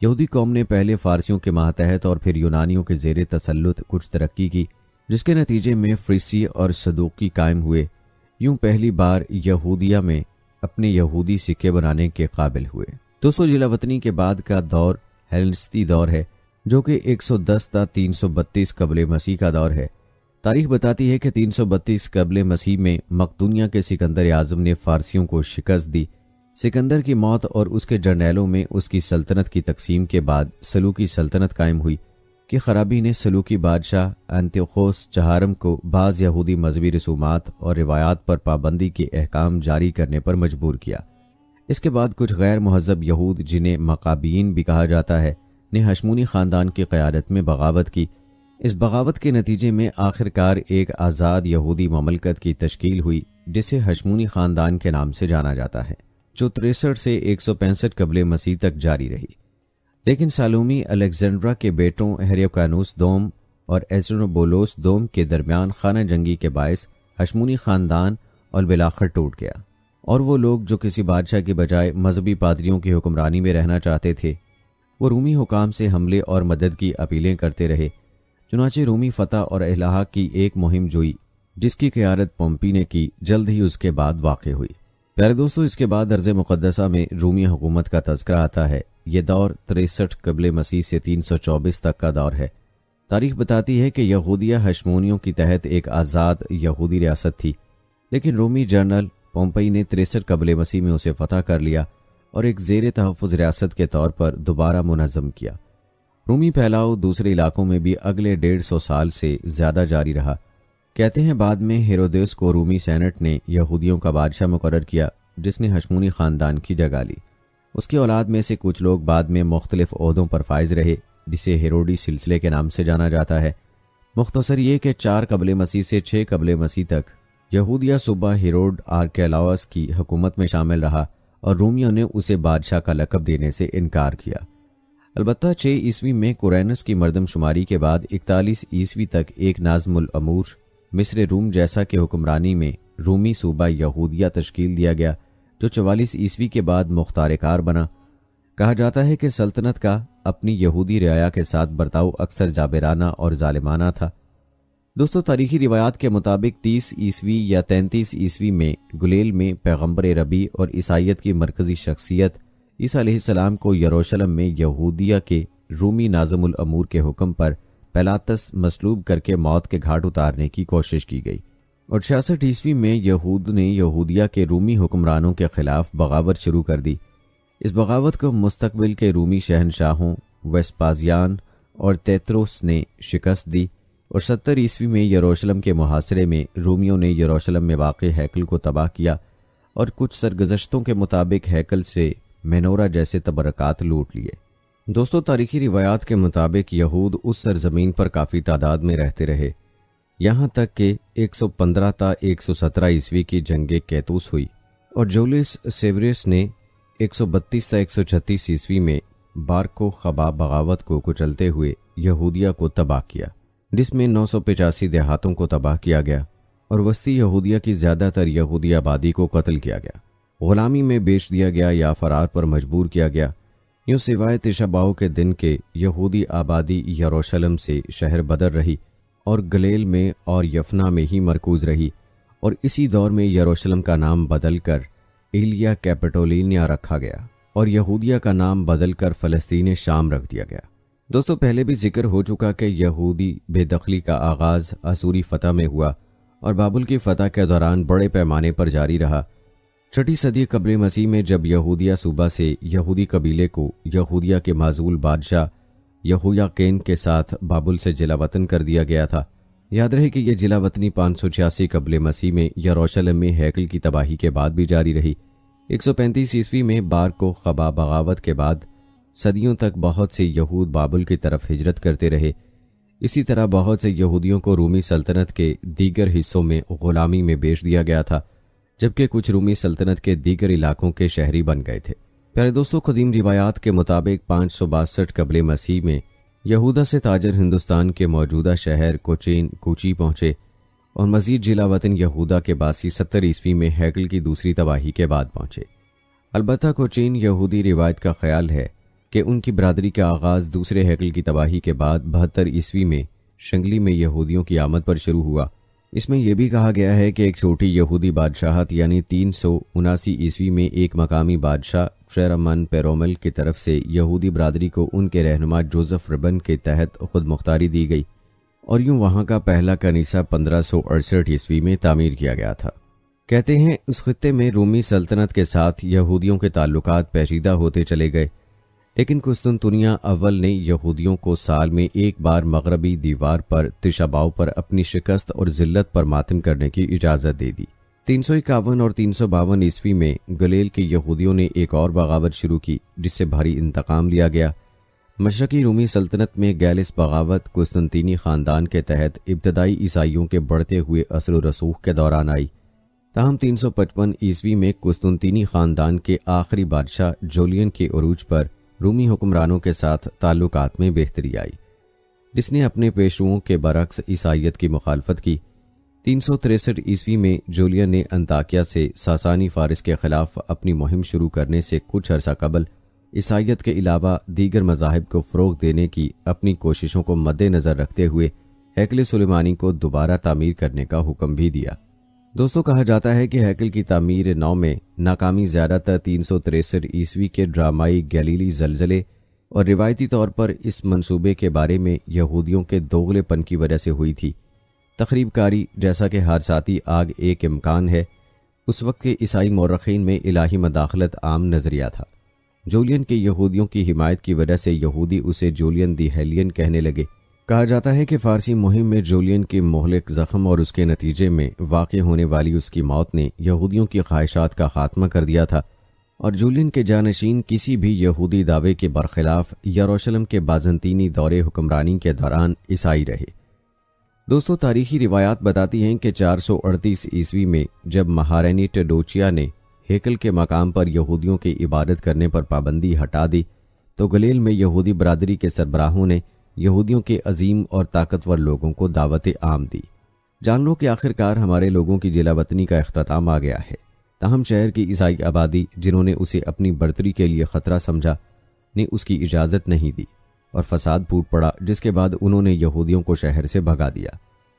یہودی قوم نے پہلے فارسیوں کے ماتحت اور پھر یونانیوں کے زیر تسلط کچھ ترقی کی، جس کے نتیجے میں فریسی اور صدوقی قائم ہوئے۔ یوں پہلی بار یہودیہ میں اپنے یہودی سکے بنانے کے قابل ہوئے۔ دوستو، جلا وطنی کے بعد کا دور ہیلنستی دور ہے، جو کہ 110 تا 332 قبل مسیح کا دور ہے۔ تاریخ بتاتی ہے کہ 332 قبل مسیح میں مقدونیہ کے سکندر اعظم نے فارسیوں کو شکست دی۔ سکندر کی موت اور اس کے جرنیلوں میں اس کی سلطنت کی تقسیم کے بعد سلوکی سلطنت قائم ہوئی کہ خرابی نے سلوکی بادشاہ انتیوخوس چہارم کو بعض یہودی مذہبی رسومات اور روایات پر پابندی کے احکام جاری کرنے پر مجبور کیا۔ اس کے بعد کچھ غیر مہذب یہود، جنہیں مقابیین بھی کہا جاتا ہے، نے ہشمونی خاندان کی قیادت میں بغاوت کی۔ اس بغاوت کے نتیجے میں آخرکار ایک آزاد یہودی مملکت کی تشکیل ہوئی، جسے ہشمونی خاندان کے نام سے جانا جاتا ہے، جو 63 سے 165 قبل مسیح تک جاری رہی۔ لیکن سالومی الیگزینڈرا کے بیٹوں ہیریوکانوس دوم اور ایزرونوبولوس دوم کے درمیان خانہ جنگی کے باعث ہشمونی خاندان اور بالآخر ٹوٹ گیا، اور وہ لوگ جو کسی بادشاہ کی بجائے مذہبی پادریوں کی حکمرانی میں رہنا چاہتے تھے، وہ رومی حکام سے حملے اور مدد کی اپیلیں کرتے رہے۔ چنانچہ رومی فتح اور اصلاح کی ایک مہم جوئی، جس کی قیادت پومپی نے کی، جلد ہی اس کے بعد واقع ہوئی۔ پیارے دوستو، اس کے بعد ارض مقدسہ میں رومی حکومت کا تذکرہ آتا ہے۔ یہ دور 63 قبل مسیح سے 324 تک کا دور ہے۔ تاریخ بتاتی ہے کہ یہودیہ ہشمونیوں کی تحت ایک آزاد یہودی ریاست تھی، لیکن رومی جنرل پومپئی نے 63 قبل مسیح میں اسے فتح کر لیا اور ایک زیر تحفظ ریاست کے طور پر دوبارہ منظم کیا۔ رومی پھیلاؤ دوسرے علاقوں میں بھی اگلے 150 سال سے زیادہ جاری رہا۔ کہتے ہیں بعد میں ہیرودیس کو رومی سینٹ نے یہودیوں کا بادشاہ مقرر کیا، جس نے ہشمونی خاندان کی جگہ لی۔ اس کی اولاد میں سے کچھ لوگ بعد میں مختلف عہدوں پر فائز رہے، جسے ہیروڈی سلسلے کے نام سے جانا جاتا ہے۔ مختصر یہ کہ 4 قبل مسیح سے 6 قبل مسیح تک یہودیہ صوبہ ہیروڈ آرکیلاوس کی حکومت میں شامل رہا اور رومیوں نے اسے بادشاہ کا لقب دینے سے انکار کیا۔ البتہ 6 عیسوی میں قرینس کی مردم شماری کے بعد 41 عیسوی تک ایک ناظم الامور مصر روم جیسا کہ حکمرانی میں رومی صوبہ یہودیہ تشکیل دیا گیا، جو 44 عیسوی کے بعد مختار کار بنا۔ کہا جاتا ہے کہ سلطنت کا اپنی یہودی رعایا کے ساتھ برتاؤ اکثر جابرانہ اور ظالمانہ تھا۔ دوستو، تاریخی روایات کے مطابق 30 عیسوی یا 33 عیسوی میں گلیل میں پیغمبر ربی اور عیسائیت کی مرکزی شخصیت عیسیٰ علیہ السلام کو یروشلم میں یہودیہ کے رومی ناظم الامور کے حکم پر پیلاطس مصلوب کر کے موت کے گھاٹ اتارنے کی کوشش کی گئی، اور 66 عیسوی میں یہود نے یہودیہ کے رومی حکمرانوں کے خلاف بغاوت شروع کر دی۔ اس بغاوت کو مستقبل کے رومی شہنشاہوں ویسپازیان اور تیتروس نے شکست دی، اور 70 عیسوی میں یروشلم کے محاصرے میں رومیوں نے یروشلم میں واقع ہیکل کو تباہ کیا، اور کچھ سرگزشتوں کے مطابق ہیکل سے مینورہ جیسے تبرکات لوٹ لیے۔ دوستو، تاریخی روایات کے مطابق یہود اس سرزمین پر کافی تعداد میں رہتے رہے، یہاں تک کہ 115 تا 117 عیسوی کی جنگ کیتوس ہوئی، اور جولیس سیوریس نے 132 تا 136 عیسوی میں بار کو خبا بغاوت کو کچلتے ہوئے یہودیہ کو تباہ کیا، جس میں 985 دیہاتوں کو تباہ کیا گیا، اور وسطی یہودیہ کی زیادہ تر یہودی آبادی کو قتل کیا گیا، غلامی میں بیچ دیا گیا یا فرار پر مجبور کیا گیا۔ یوں سوائے تشاباؤ کے دن کے یہودی آبادی یروشلم سے شہر بدر رہی، اور گلیل میں اور یفنا میں ہی مرکوز رہی، اور اسی دور میں یروشلم کا نام بدل کر ایلیا کیپٹولینیا رکھا گیا، اور یہودیہ کا نام بدل کر فلسطین شام رکھ دیا گیا۔ دوستو، پہلے بھی ذکر ہو چکا کہ یہودی بے دخلی کا آغاز اسوری فتح میں ہوا، اور بابل کی فتح کے دوران بڑے پیمانے پر جاری رہا۔ 6 صدی قبل مسیح میں جب یہودیہ صوبہ سے یہودی قبیلے کو یہودیہ کے معزول بادشاہ یہویاقین کے ساتھ بابل سے جلا وطن کر دیا گیا تھا۔ یاد رہے کہ یہ جلا وطنی 586 قبل مسیح میں یروشلم میں ہیکل کی تباہی کے بعد بھی جاری رہی۔ 135 عیسوی میں بار کو خبا بغاوت کے بعد صدیوں تک بہت سے یہود بابل کی طرف ہجرت کرتے رہے۔ اسی طرح بہت سے یہودیوں کو رومی سلطنت کے دیگر حصوں میں غلامی میں بیچ دیا گیا تھا، جبکہ کچھ رومی سلطنت کے دیگر علاقوں کے شہری بن گئے تھے۔ پیارے دوستو، قدیم روایات کے مطابق 562 قبل مسیح میں یہودا سے تاجر ہندوستان کے موجودہ شہر کوچی پہنچے، اور مزید جلا وطن یہودا کے باسی 70 عیسوی میں ہیکل کی دوسری تباہی کے بعد پہنچے۔ البتہ کوچین یہودی روایت کا خیال ہے کہ ان کی برادری کا آغاز دوسرے ہیکل کی تباہی کے بعد 72 عیسوی میں شنگلی میں یہودیوں کی آمد پر شروع ہوا۔ اس میں یہ بھی کہا گیا ہے کہ ایک چھوٹی یہودی بادشاہت یعنی 379 عیسوی میں ایک مقامی بادشاہ شیرمن پیرومل کی طرف سے یہودی برادری کو ان کے رہنما جوزف ربن کے تحت خود مختاری دی گئی، اور یوں وہاں کا پہلا کنیسہ 1568 عیسوی میں تعمیر کیا گیا تھا۔ کہتے ہیں اس خطے میں رومی سلطنت کے ساتھ یہودیوں کے تعلقات پیچیدہ ہوتے چلے گئے، لیکن قسطنطنیہ اول نے یہودیوں کو سال میں ایک بار مغربی دیوار پر تشاباؤ پر اپنی شکست اور ذلت پر ماتم کرنے کی اجازت دے دی۔ 351 اور 352 عیسوی میں گلیل کے یہودیوں نے ایک اور بغاوت شروع کی، جس سے بھاری انتقام لیا گیا۔ مشرقی رومی سلطنت میں گیلس بغاوت قسطنطینی خاندان کے تحت ابتدائی عیسائیوں کے بڑھتے ہوئے اثر و رسوخ کے دوران آئی، تاہم 355 عیسوی میں قسطنطینی خاندان کے آخری بادشاہ جولین کے عروج پر رومی حکمرانوں کے ساتھ تعلقات میں بہتری آئی، جس نے اپنے پیشروؤں کے برعکس عیسائیت کی مخالفت کی۔ 363 عیسوی میں جولین نے انطاکیہ سے ساسانی فارس کے خلاف اپنی مہم شروع کرنے سے کچھ عرصہ قبل عیسائیت کے علاوہ دیگر مذاہب کو فروغ دینے کی اپنی کوششوں کو مد نظر رکھتے ہوئے ہیکل سلیمانی کو دوبارہ تعمیر کرنے کا حکم بھی دیا۔ دوستو، کہا جاتا ہے کہ ہیکل کی تعمیر نو میں ناکامی زیادہ تر 363 عیسوی کے ڈرامائی گلیلی زلزلے اور روایتی طور پر اس منصوبے کے بارے میں یہودیوں کے دوغلے پن کی وجہ سے ہوئی تھی۔ تخریب کاری جیسا کہ حادثاتی آگ ایک امکان ہے، اس وقت کے عیسائی مورخین میں الہی مداخلت عام نظریہ تھا۔ جولین کے یہودیوں کی حمایت کی وجہ سے یہودی اسے جولین دی ہیلین کہنے لگے۔ کہا جاتا ہے کہ فارسی مہم میں جولین کے مہلک زخم اور اس کے نتیجے میں واقع ہونے والی اس کی موت نے یہودیوں کی خواہشات کا خاتمہ کر دیا تھا، اور جولین کے جانشین کسی بھی یہودی دعوے کے برخلاف یروشلم کے بازنطینی دور حکمرانی کے دوران عیسائی رہے۔ دوستو، تاریخی روایات بتاتی ہیں کہ 438 عیسوی میں جب مہارینی ٹیڈوچیا نے ہیکل کے مقام پر یہودیوں کی عبادت کرنے پر پابندی ہٹا دی، تو گلیل میں یہودی برادری کے سربراہوں نے یہودیوں کے عظیم اور طاقتور لوگوں کو دعوت عام دی۔ جان لو کہ آخرکار ہمارے لوگوں کی جلا وطنی کا اختتام آ گیا ہے، تاہم شہر کی عیسائی آبادی جنہوں نے اسے اپنی برتری کے لیے خطرہ سمجھا نے اس کی اجازت نہیں دی، اور فساد پھوٹ پڑا، جس کے بعد انہوں نے یہودیوں کو شہر سے بھگا دیا۔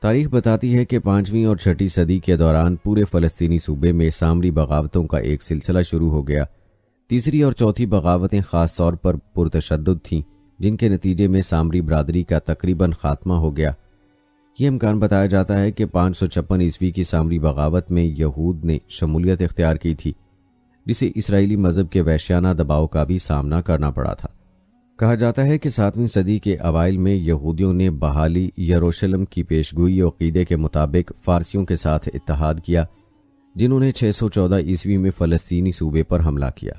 تاریخ بتاتی ہے کہ 5ویں اور 6 صدی کے دوران پورے فلسطینی صوبے میں سامری بغاوتوں کا ایک سلسلہ شروع ہو گیا۔ تیسری اور چوتھی بغاوتیں خاص طور پر پرتشدد تھیں، جن کے نتیجے میں سامری برادری کا تقریباً خاتمہ ہو گیا۔ یہ امکان بتایا جاتا ہے کہ 556 عیسوی کی سامری بغاوت میں یہود نے شمولیت اختیار کی تھی، جسے اسرائیلی مذہب کے وحشیانہ دباؤ کا بھی سامنا کرنا پڑا تھا۔ کہا جاتا ہے کہ 7ویں صدی کے اوائل میں یہودیوں نے بحالی یروشلم کی پیشگوئی و عقیدے کے مطابق فارسیوں کے ساتھ اتحاد کیا، جنہوں نے 614 عیسوی میں فلسطینی صوبے پر حملہ کیا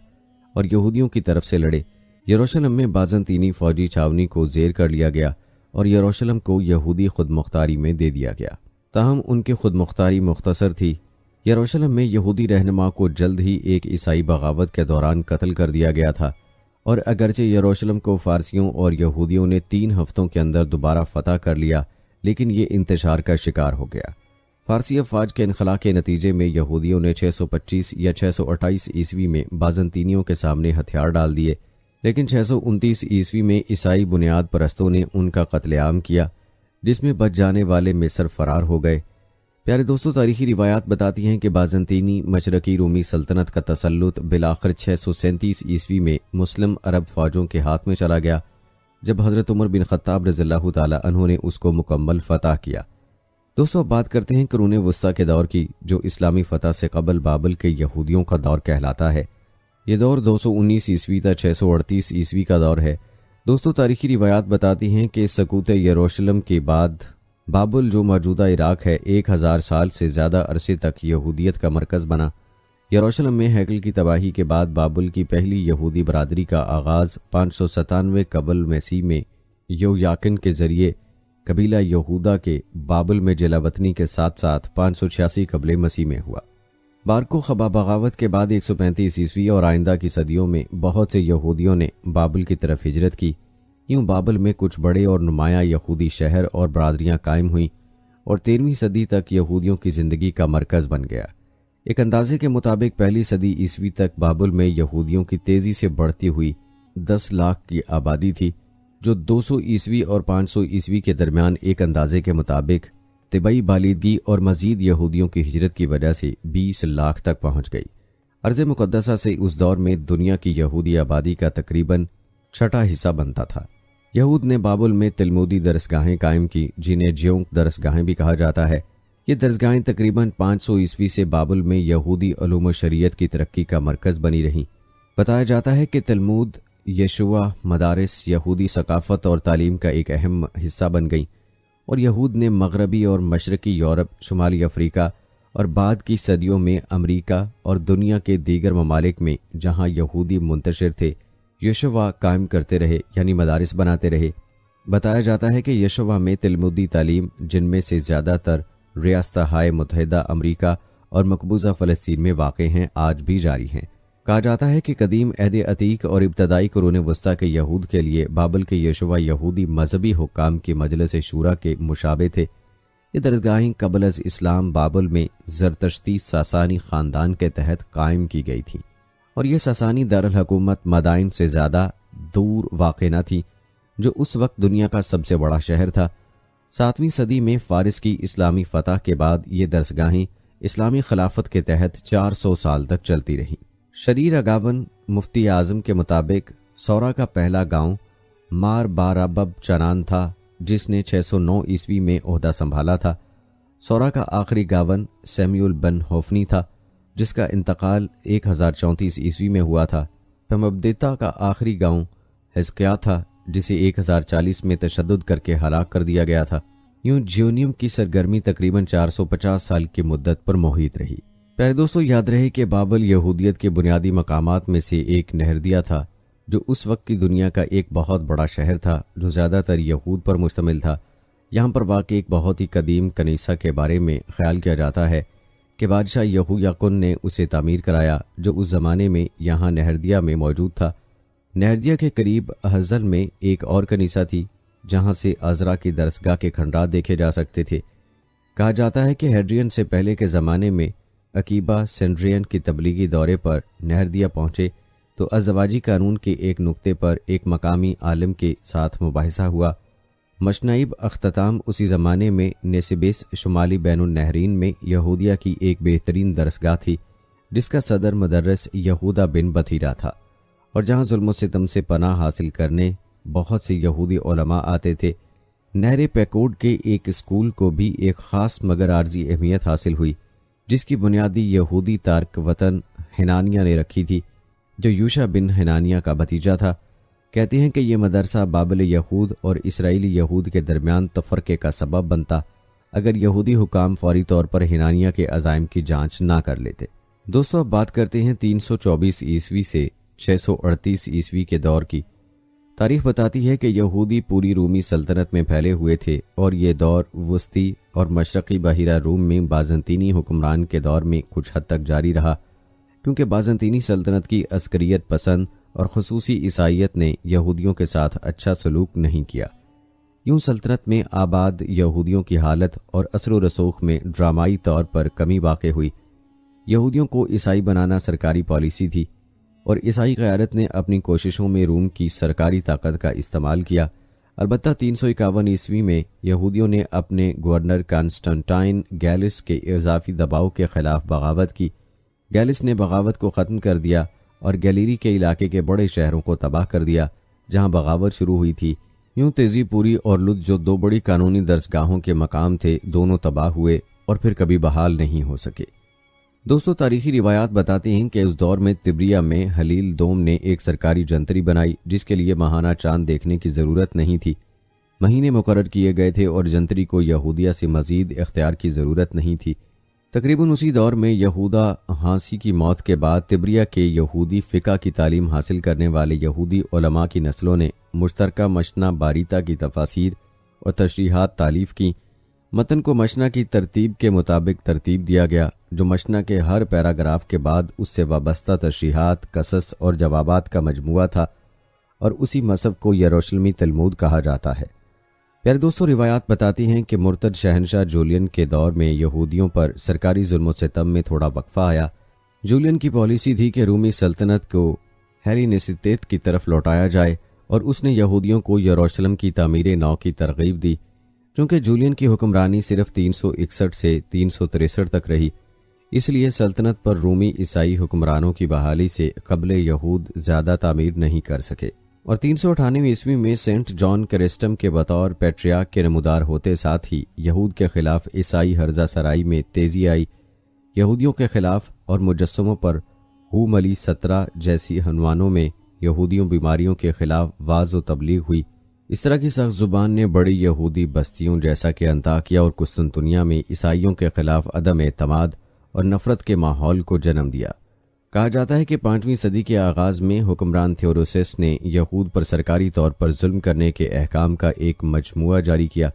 اور یہودیوں کی طرف سے لڑے۔ یروشلم میں بازنطینی فوجی چھاونی کو زیر کر لیا گیا اور یروشلم کو یہودی خود مختاری میں دے دیا گیا۔ تاہم ان کی خود مختاری مختصر تھی۔ یروشلم میں یہودی رہنما کو جلد ہی ایک عیسائی بغاوت کے دوران قتل کر دیا گیا تھا، اور اگرچہ یروشلم کو فارسیوں اور یہودیوں نے 3 ہفتوں کے اندر دوبارہ فتح کر لیا، لیکن یہ انتشار کا شکار ہو گیا۔ فارسی افواج کے انخلا کے نتیجے میں یہودیوں نے 625 یا 628 عیسوی میں بازنطینیوں کے سامنے ہتھیار ڈال دیے، لیکن 629 عیسوی میں عیسائی بنیاد پرستوں نے ان کا قتل عام کیا، جس میں بچ جانے والے مصر فرار ہو گئے۔ پیارے دوستو، تاریخی روایات بتاتی ہیں کہ بازنطینی مشرقی رومی سلطنت کا تسلط بالآخر 637 عیسوی میں مسلم عرب فوجوں کے ہاتھ میں چلا گیا، جب حضرت عمر بن خطاب رضی اللہ تعالی عنہ نے اس کو مکمل فتح کیا۔ دوستو، اب بات کرتے ہیں قرون وسطیٰ کے دور کی، جو اسلامی فتح سے قبل بابل کے یہودیوں کا دور کہلاتا ہے۔ یہ دور 219 عیسوی تا 638 عیسوی کا دور ہے۔ دوستو، تاریخی روایات بتاتی ہیں کہ سقوط یروشلم کے بعد بابل، جو موجودہ عراق ہے، 1000 سال سے زیادہ عرصے تک یہودیت کا مرکز بنا۔ یروشلم میں ہیکل کی تباہی کے بعد بابل کی پہلی یہودی برادری کا آغاز 597 قبل مسیح میں یویاکن کے ذریعے قبیلہ یہودا کے بابل میں جلا وطنی کے ساتھ ساتھ 586 قبل مسیح میں ہوا۔ بارکو خبا بغاوت کے بعد 135 عیسوی اور آئندہ کی صدیوں میں بہت سے یہودیوں نے بابل کی طرف ہجرت کی۔ یوں بابل میں کچھ بڑے اور نمایاں یہودی شہر اور برادریاں قائم ہوئیں اور 13ویں صدی تک یہودیوں کی زندگی کا مرکز بن گیا۔ ایک اندازے کے مطابق پہلی صدی عیسوی تک بابل میں یہودیوں کی تیزی سے بڑھتی ہوئی 10 لاکھ کی آبادی تھی، جو 200 عیسوی اور 500 عیسوی کے درمیان ایک اندازے کے مطابق طبعی بالیدگی اور مزید یہودیوں کی ہجرت کی وجہ سے 20 لاکھ تک پہنچ گئی۔ ارض مقدسہ سے اس دور میں دنیا کی یہودی آبادی کا تقریباً 6واں حصہ بنتا تھا۔ یہود نے بابل میں تلمودی درسگاہیں قائم کی، جنہیں جیونگ درسگاہیں بھی کہا جاتا ہے۔ یہ درسگاہیں تقریباً 500 عیسوی سے بابل میں یہودی علوم و شریعت کی ترقی کا مرکز بنی رہیں۔ بتایا جاتا ہے کہ تلمود، یشوع، مدارس یہودی ثقافت اور تعلیم کا ایک اہم حصہ بن گئیں، اور یہود نے مغربی اور مشرقی یورپ، شمالی افریقہ اور بعد کی صدیوں میں امریکہ اور دنیا کے دیگر ممالک میں جہاں یہودی منتشر تھے، یشوع قائم کرتے رہے، یعنی مدارس بناتے رہے۔ بتایا جاتا ہے کہ یشوع میں تلمودی تعلیم، جن میں سے زیادہ تر ریاستہائے متحدہ امریکہ اور مقبوضہ فلسطین میں واقع ہیں، آج بھی جاری ہیں۔ کہا جاتا ہے کہ قدیم عہد عتیق اور ابتدائی قرون وسطیٰ کے یہود کے لیے بابل کے یشوع یہودی مذہبی حکام کی مجلس شورا کے مشابہ تھے۔ یہ درسگاہیں قبل از اسلام بابل میں زرتشتی ساسانی خاندان کے تحت قائم کی گئی تھیں، اور یہ ساسانی دارالحکومت مدائن سے زیادہ دور واقع نہ تھی، جو اس وقت دنیا کا سب سے بڑا شہر تھا۔ 7ویں صدی میں فارس کی اسلامی فتح کے بعد یہ درسگاہیں اسلامی خلافت کے تحت 400 سال تک چلتی رہیں۔ شریر اگاون مفتی اعظم کے مطابق سورا کا پہلا گاؤں مار بارابب چنان تھا، جس نے 609 عیسوی میں عہدہ سنبھالا تھا۔ سورا کا آخری گاون سیمیول بن ہوفنی تھا، جس کا انتقال 1034 عیسوی میں ہوا تھا۔ پمبدیتا کا آخری گاؤں حزقیہ تھا، جسے 1040 میں تشدد کر کے ہلاک کر دیا گیا تھا۔ یوں جیونیم کی سرگرمی تقریباً 450 سال کی مدت پر محیط رہی۔ پیارے دوستو، یاد رہے کہ بابل یہودیت کے بنیادی مقامات میں سے ایک نہردیہ تھا، جو اس وقت کی دنیا کا ایک بہت بڑا شہر تھا، جو زیادہ تر یہود پر مشتمل تھا۔ یہاں پر واقع ایک بہت ہی قدیم کنیسہ کے بارے میں خیال کیا جاتا ہے کہ بادشاہ یہویاکن نے اسے تعمیر کرایا، جو اس زمانے میں یہاں نہردیہ میں موجود تھا۔ نہردیہ کے قریب حزل میں ایک اور کنیسہ تھی، جہاں سے عذرا کی درسگاہ کے کھنڈرات دیکھے جا سکتے تھے۔ کہا جاتا ہے کہ ہیڈرین سے پہلے کے زمانے میں عقیبہ سینڈرین کی تبلیغی دورے پر نہردیہ پہنچے تو ازدواجی قانون کے ایک نقطے پر ایک مقامی عالم کے ساتھ مباحثہ ہوا۔ مشنعب اختتام اسی زمانے میں نیسبیس شمالی بین النہرین میں یہودیہ کی ایک بہترین درسگاہ تھی، جس کا صدر مدرس یہودا بن بطیرہ تھا، اور جہاں ظلم و ستم سے پناہ حاصل کرنے بہت سے یہودی علماء آتے تھے۔ نہر پیکوڈ کے ایک اسکول کو بھی ایک خاص مگر عارضی اہمیت حاصل ہوئی، جس کی بنیادی یہودی تارک وطن حنانیہ نے رکھی تھی، جو یوشع بن حنانیہ کا بھتیجا تھا۔ کہتے ہیں کہ یہ مدرسہ بابل یہود اور اسرائیلی یہود کے درمیان تفرقے کا سبب بنتا اگر یہودی حکام فوری طور پر حنانیہ کے عزائم کی جانچ نہ کر لیتے۔ دوستو، اب بات کرتے ہیں 324 عیسوی سے 638 عیسوی کے دور کی۔ تاریخ بتاتی ہے کہ یہودی پوری رومی سلطنت میں پھیلے ہوئے تھے اور یہ دور وسطی اور مشرقی بحیرہ روم میں بازنطینی حکمران کے دور میں کچھ حد تک جاری رہا، کیونکہ بازنطینی سلطنت کی عسکریت پسند اور خصوصی عیسائیت نے یہودیوں کے ساتھ اچھا سلوک نہیں کیا۔ یوں سلطنت میں آباد یہودیوں کی حالت اور اثر و رسوخ میں ڈرامائی طور پر کمی واقع ہوئی۔ یہودیوں کو عیسائی بنانا سرکاری پالیسی تھی، اور عیسائی قیادت نے اپنی کوششوں میں روم کی سرکاری طاقت کا استعمال کیا۔ البتہ 351 عیسوی میں یہودیوں نے اپنے گورنر کانسٹنٹائن گیلس کے اضافی دباؤ کے خلاف بغاوت کی۔ گیلس نے بغاوت کو ختم کر دیا اور گیلیری کے علاقے کے بڑے شہروں کو تباہ کر دیا جہاں بغاوت شروع ہوئی تھی۔ یوں تیزی پوری اور لد، جو دو بڑی قانونی درسگاہوں کے مقام تھے، دونوں تباہ ہوئے اور پھر کبھی بحال نہیں ہو سکے۔ دوستو، تاریخی روایات بتاتی ہیں کہ اس دور میں تبریہ میں حلیل دوم نے ایک سرکاری جنتری بنائی جس کے لیے ماہانہ چاند دیکھنے کی ضرورت نہیں تھی۔ مہینے مقرر کیے گئے تھے اور جنتری کو یہودیہ سے مزید اختیار کی ضرورت نہیں تھی۔ تقریباً اسی دور میں یہودا ہانسی کی موت کے بعد تبریہ کے یہودی فقہ کی تعلیم حاصل کرنے والے یہودی علماء کی نسلوں نے مشترکہ مشنہ باریتا کی تفاسیر اور تشریحات تالیف کی۔ متن کو مشنہ کی ترتیب کے مطابق ترتیب دیا گیا، جو مشنہ کے ہر پیراگراف کے بعد اس سے وابستہ تشریحات، قصص اور جوابات کا مجموعہ تھا، اور اسی مصحف کو یروشلمی تلمود کہا جاتا ہے۔ پیارے دوستو، روایات بتاتی ہیں کہ مرتد شہنشاہ جولین کے دور میں یہودیوں پر سرکاری ظلم و ستم میں تھوڑا وقفہ آیا۔ جولین کی پالیسی تھی کہ رومی سلطنت کو ہیلینسٹیت کی طرف لوٹایا جائے، اور اس نے یہودیوں کو یروشلم کی تعمیر نو کی ترغیب دی۔ چونکہ جولین کی حکمرانی صرف 361 سے 363 تک رہی، اس لیے سلطنت پر رومی عیسائی حکمرانوں کی بحالی سے قبل یہود زیادہ تعمیر نہیں کر سکے، اور 398 عیسوی میں سینٹ جان کرسٹم کے بطور پیٹریارک کے نمودار ہوتے ساتھ ہی یہود کے خلاف عیسائی ہرزہ سرائی میں تیزی آئی۔ یہودیوں کے خلاف اور مجسموں پر ہو ملی 17 جیسی عنوانوں میں یہودیوں بیماریوں کے خلاف واعظ و تبلیغ ہوئی۔ اس طرح کی سخت زبان نے بڑی یہودی بستیوں جیسا کہ انطاکیہ اور قسطنطنیہ میں عیسائیوں کے خلاف عدم اعتماد اور نفرت کے ماحول کو جنم دیا۔ کہا جاتا ہے کہ 5ویں صدی کے آغاز میں حکمران تھیوڈوسس نے یہود پر سرکاری طور پر ظلم کرنے کے احکام کا ایک مجموعہ جاری کیا۔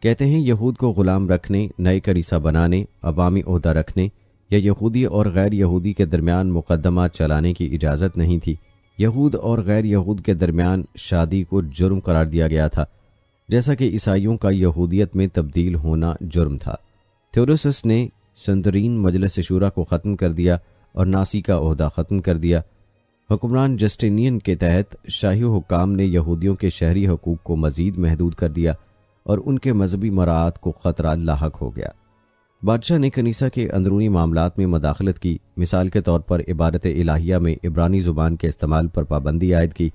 کہتے ہیں یہود کو غلام رکھنے، نئے کلیسا بنانے، عوامی عہدہ رکھنے یا یہودی اور غیر یہودی کے درمیان مقدمات چلانے کی اجازت نہیں تھی۔ یہود اور غیر یہود کے درمیان شادی کو جرم قرار دیا گیا تھا، جیسا کہ عیسائیوں کا یہودیت میں تبدیل ہونا جرم تھا۔ تھیوڈوسس نے سنترین مجلس شورا کو ختم کر دیا اور ناسی کا عہدہ ختم کر دیا۔ حکمران جسٹینین کے تحت شاہی حکام نے یہودیوں کے شہری حقوق کو مزید محدود کر دیا اور ان کے مذہبی مراعات کو خطرہ لاحق ہو گیا۔ بادشاہ نے کنیسہ کے اندرونی معاملات میں مداخلت کی، مثال کے طور پر عبادت الہیہ میں عبرانی زبان کے استعمال پر پابندی عائد کی۔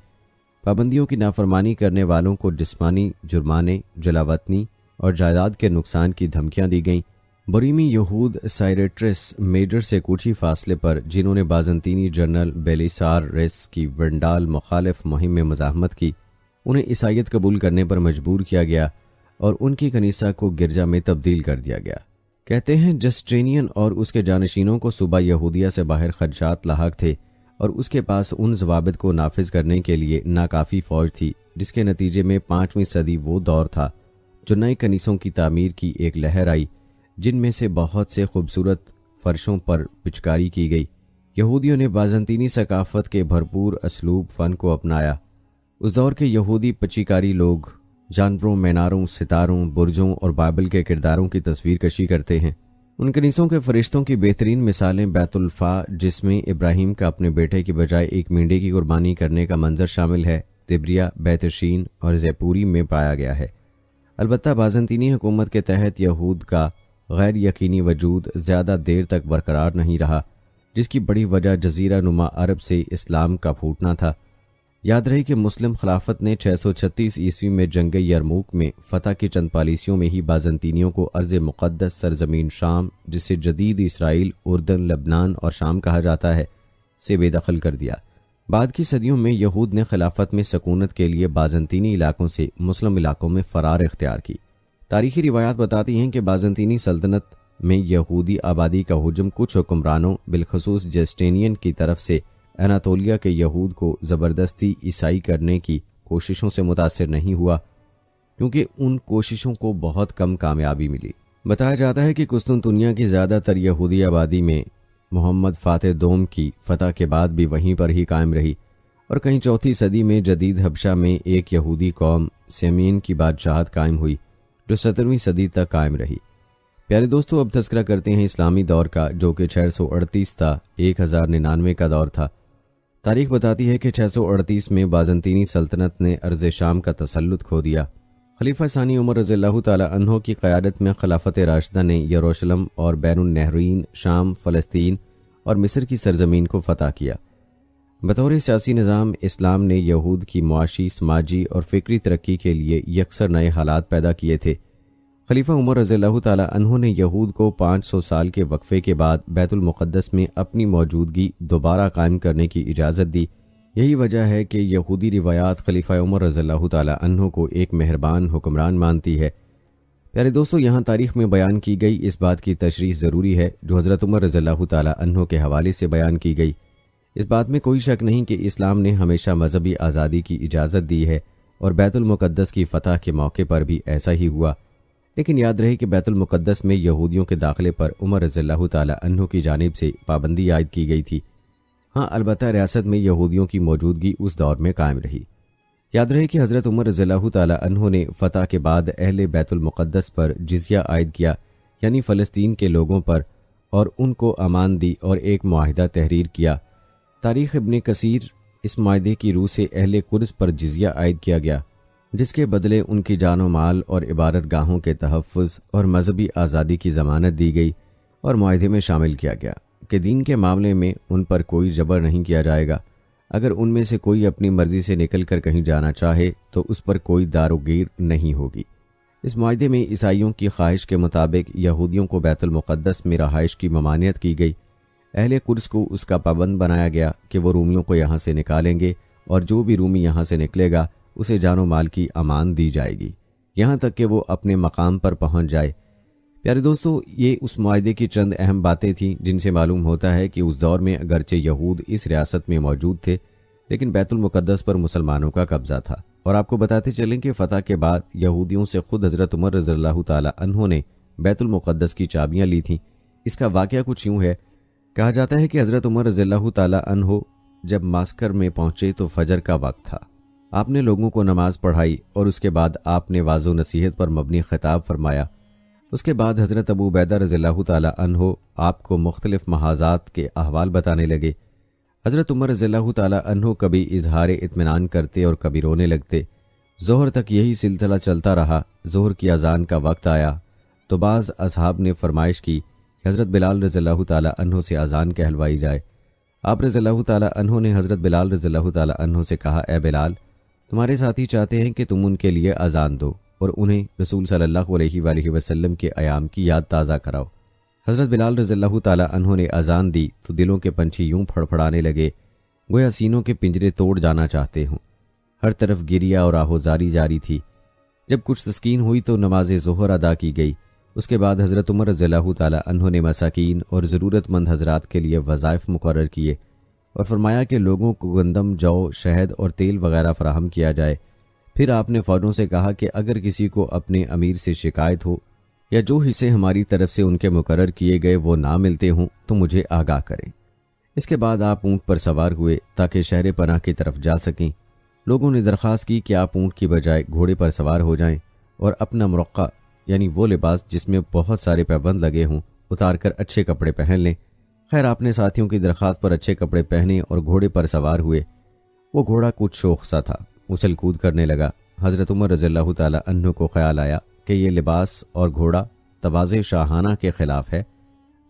پابندیوں کی نافرمانی کرنے والوں کو جسمانی جرمانے، جلاوطنی اور جائیداد کے نقصان کی دھمکیاں دی گئیں۔ بریمی یہود سائریٹرس میجر سے کچھ ہی فاصلے پر، جنہوں نے بازنطینی جنرل بیلیسار ریس کی ونڈال مخالف مہم میں مزاحمت کی، انہیں عیسائیت قبول کرنے پر مجبور کیا گیا اور ان کی کنیسہ کو گرجا میں تبدیل کر دیا گیا۔ کہتے ہیں جسٹینین اور اس کے جانشینوں کو صوبہ یہودیہ سے باہر خدشات لاحق تھے، اور اس کے پاس ان ضوابط کو نافذ کرنے کے لیے ناکافی فوج تھی، جس کے نتیجے میں 5ویں صدی وہ دور تھا جو نئے کنیسوں کی تعمیر کی ایک لہر آئی، جن میں سے بہت سے خوبصورت فرشوں پر پچکاری کی گئی۔ یہودیوں نے بازنطینی ثقافت کے بھرپور اسلوب فن کو اپنایا۔ اس دور کے یہودی پچیکاری لوگ جانوروں، میناروں، ستاروں، برجوں اور بائبل کے کرداروں کی تصویر کشی کرتے ہیں۔ ان کنیسوں کے فرشتوں کی بہترین مثالیں بیت الفا، جس میں ابراہیم کا اپنے بیٹے کی بجائے ایک مینڈے کی قربانی کرنے کا منظر شامل ہے، تبریہ، بیت شین اور زیپوری میں پایا گیا ہے۔ البتہ بازنطینی حکومت کے تحت یہود کا غیر یقینی وجود زیادہ دیر تک برقرار نہیں رہا، جس کی بڑی وجہ جزیرہ نما عرب سے اسلام کا پھوٹنا تھا۔ یاد رہے کہ مسلم خلافت نے 636 عیسوی میں جنگ یرموک میں فتح کی چند پالیسیوں میں ہی بازنطینیوں کو ارض مقدس سرزمین شام، جسے جدید اسرائیل، اردن، لبنان اور شام کہا جاتا ہے، سے بے دخل کر دیا۔ بعد کی صدیوں میں یہود نے خلافت میں سکونت کے لیے بازنطینی علاقوں سے مسلم علاقوں میں فرار اختیار کی۔ تاریخی روایات بتاتی ہیں کہ بازنطینی سلطنت میں یہودی آبادی کا ہجوم کچھ حکمرانوں بالخصوص جسٹینین کی طرف سے اناطولیہ کے یہود کو زبردستی عیسائی کرنے کی کوششوں سے متاثر نہیں ہوا، کیونکہ ان کوششوں کو بہت کم کامیابی ملی۔ بتایا جاتا ہے کہ قسطنطنیہ کی زیادہ تر یہودی آبادی میں محمد فاتح دوم کی فتح کے بعد بھی وہیں پر ہی قائم رہی، اور کہیں 4 صدی میں جدید حبشہ میں ایک یہودی قوم سیمین کی بادشاہت قائم ہوئی، جو 17ویں صدی تک قائم رہی۔ پیارے دوستو، اب تذکرہ کرتے ہیں اسلامی دور کا، جو کہ 638 تا 1099 کا دور تھا۔ تاریخ بتاتی ہے کہ 638 میں بازنطینی سلطنت نے ارض شام کا تسلط کھو دیا۔ خلیفہ ثانی عمر رضی اللہ تعالی عنہ کی قیادت میں خلافت راشدہ نے یروشلم اور بین النہرین، شام، فلسطین اور مصر کی سرزمین کو فتح کیا۔ بطور سیاسی نظام، اسلام نے یہود کی معاشی، سماجی اور فکری ترقی کے لیے یکسر نئے حالات پیدا کیے تھے۔ خلیفہ عمر رضی اللہ تعالی عنہ نے یہود کو 500 سال کے وقفے کے بعد بیت المقدس میں اپنی موجودگی دوبارہ قائم کرنے کی اجازت دی۔ یہی وجہ ہے کہ یہودی روایات خلیفہ عمر رضی اللہ تعالی عنہ کو ایک مہربان حکمران مانتی ہے۔ پیارے دوستو، یہاں تاریخ میں بیان کی گئی اس بات کی تشریح ضروری ہے جو حضرت عمر رضی اللہ تعالی عنہ کے حوالے سے بیان کی گئی۔ اس بات میں کوئی شک نہیں کہ اسلام نے ہمیشہ مذہبی آزادی کی اجازت دی ہے، اور بیت المقدس کی فتح کے موقع پر بھی ایسا ہی ہوا۔ لیکن یاد رہے کہ بیت المقدس میں یہودیوں کے داخلے پر عمر رضی اللہ تعالی عنہ کی جانب سے پابندی عائد کی گئی تھی۔ ہاں، البتہ ریاست میں یہودیوں کی موجودگی اس دور میں قائم رہی۔ یاد رہے کہ حضرت عمر رضی اللہ تعالی عنہ نے فتح کے بعد اہل بیت المقدس پر جزیہ عائد کیا، یعنی فلسطین کے لوگوں پر، اور ان کو امان دی اور ایک معاہدہ تحریر کیا۔ تاریخ ابن کثیر اس معاہدے کی روح سے اہل قدس پر جزیہ عائد کیا گیا، جس کے بدلے ان کی جان و مال اور عبادت گاہوں کے تحفظ اور مذہبی آزادی کی ضمانت دی گئی، اور معاہدے میں شامل کیا گیا کہ دین کے معاملے میں ان پر کوئی جبر نہیں کیا جائے گا۔ اگر ان میں سے کوئی اپنی مرضی سے نکل کر کہیں جانا چاہے تو اس پر کوئی دار و گیر نہیں ہوگی۔ اس معاہدے میں عیسائیوں کی خواہش کے مطابق یہودیوں کو بیت المقدس میں رہائش کی ممانعت کی گئی۔ اہل قدس کو اس کا پابند بنایا گیا کہ وہ رومیوں کو یہاں سے نکالیں گے، اور جو بھی رومی یہاں سے نکلے گا اسے جان و مال کی امان دی جائے گی، یہاں تک کہ وہ اپنے مقام پر پہنچ جائے۔ پیارے دوستو، یہ اس معاہدے کی چند اہم باتیں تھیں جن سے معلوم ہوتا ہے کہ اس دور میں اگرچہ یہود اس ریاست میں موجود تھے، لیکن بیت المقدس پر مسلمانوں کا قبضہ تھا۔ اور آپ کو بتاتے چلیں کہ فتح کے بعد یہودیوں سے خود حضرت عمر رضی اللہ تعالی عنہ نے بیت المقدس کی چابیاں لی تھیں۔ اس کا واقعہ کچھ یوں ہے، کہا جاتا ہے کہ حضرت عمر رضی اللہ تعالی عنہ جب ماسکر میں پہنچے تو فجر کا وقت تھا۔ آپ نے لوگوں کو نماز پڑھائی، اور اس کے بعد آپ نے واضح نصیحت پر مبنی خطاب فرمایا۔ اس کے بعد حضرت ابو عبیدہ رضی اللہ تعالی عنہ آپ کو مختلف محاذات کے احوال بتانے لگے۔ حضرت عمر رضی اللہ تعالی عنہ کبھی اظہار اطمینان کرتے اور کبھی رونے لگتے۔ ظہر تک یہی سلسلہ چلتا رہا۔ ظہر کی اذان کا وقت آیا تو بعض اصحاب نے فرمائش کی کہ حضرت بلال رضی اللہ تعالی عنہ سے اذان کہلوائی جائے۔ آپ رضی اللہ تعالی عنہ نے حضرت بلال رضی اللہ تعالی عنہ سے کہا، اے بلال، تمہارے ساتھی چاہتے ہیں کہ تم ان کے لیے اذان دو اور انہیں رسول صلی اللہ علیہ وآلہ وسلم کے ایام کی یاد تازہ کراؤ۔ حضرت بلال رضی اللہ تعالی عنہ نے اذان دی تو دلوں کے پنچھی یوں پھڑپھڑانے لگے گویا سینوں کے پنجرے توڑ جانا چاہتے ہوں۔ ہر طرف گریہ اور آہوزاری جاری تھی۔ جب کچھ تسکین ہوئی تو نماز ظہر ادا کی گئی۔ اس کے بعد حضرت عمر رضی اللہ تعالی عنہ نے مساکین اور ضرورت مند حضرات کے لیے وظائف مقرر کیے اور فرمایا کہ لوگوں کو گندم، جو، شہد اور تیل وغیرہ فراہم کیا جائے۔ پھر آپ نے فوجوں سے کہا کہ اگر کسی کو اپنے امیر سے شکایت ہو یا جو حصے ہماری طرف سے ان کے مقرر کیے گئے وہ نہ ملتے ہوں تو مجھے آگاہ کریں۔ اس کے بعد آپ اونٹ پر سوار ہوئے تاکہ شہر پناہ کی طرف جا سکیں۔ لوگوں نے درخواست کی کہ آپ اونٹ کی بجائے گھوڑے پر سوار ہو جائیں اور اپنا مرقع یعنی وہ لباس جس میں بہت سارے پیبند لگے ہوں اتار کر اچھے کپڑے پہن لیں۔ خیر، آپ نے ساتھیوں کی درخواست پر اچھے کپڑے پہنے اور گھوڑے پر سوار ہوئے۔ وہ گھوڑا کچھ شوخ سا تھا، اچھل کود کرنے لگا۔ حضرت عمر رضی اللہ تعالی عنہ کو خیال آیا کہ یہ لباس اور گھوڑا تواضع شاہانہ کے خلاف ہے،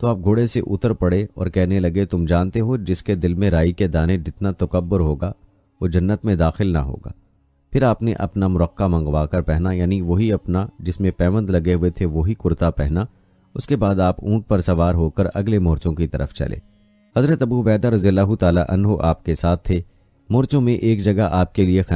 تو آپ گھوڑے سے اتر پڑے اور کہنے لگے، تم جانتے ہو جس کے دل میں رائی کے دانے جتنا تکبر ہوگا وہ جنت میں داخل نہ ہوگا۔ پھر آپ نے اپنا مرقع منگوا کر پہنا، یعنی وہی اپنا جس میں پیوند لگے ہوئے تھے وہی کرتا پہنا۔ اس کے بعد آپ اونٹ پر سوار ہو کر اگلے مورچوں کی طرف چلے۔ حضرت ابو عبیدہ رضی اللہ تعالی عنہ آپ کے ساتھ تھے۔ مورچوں میں ایک جگہ آپ کے لیے خیمہ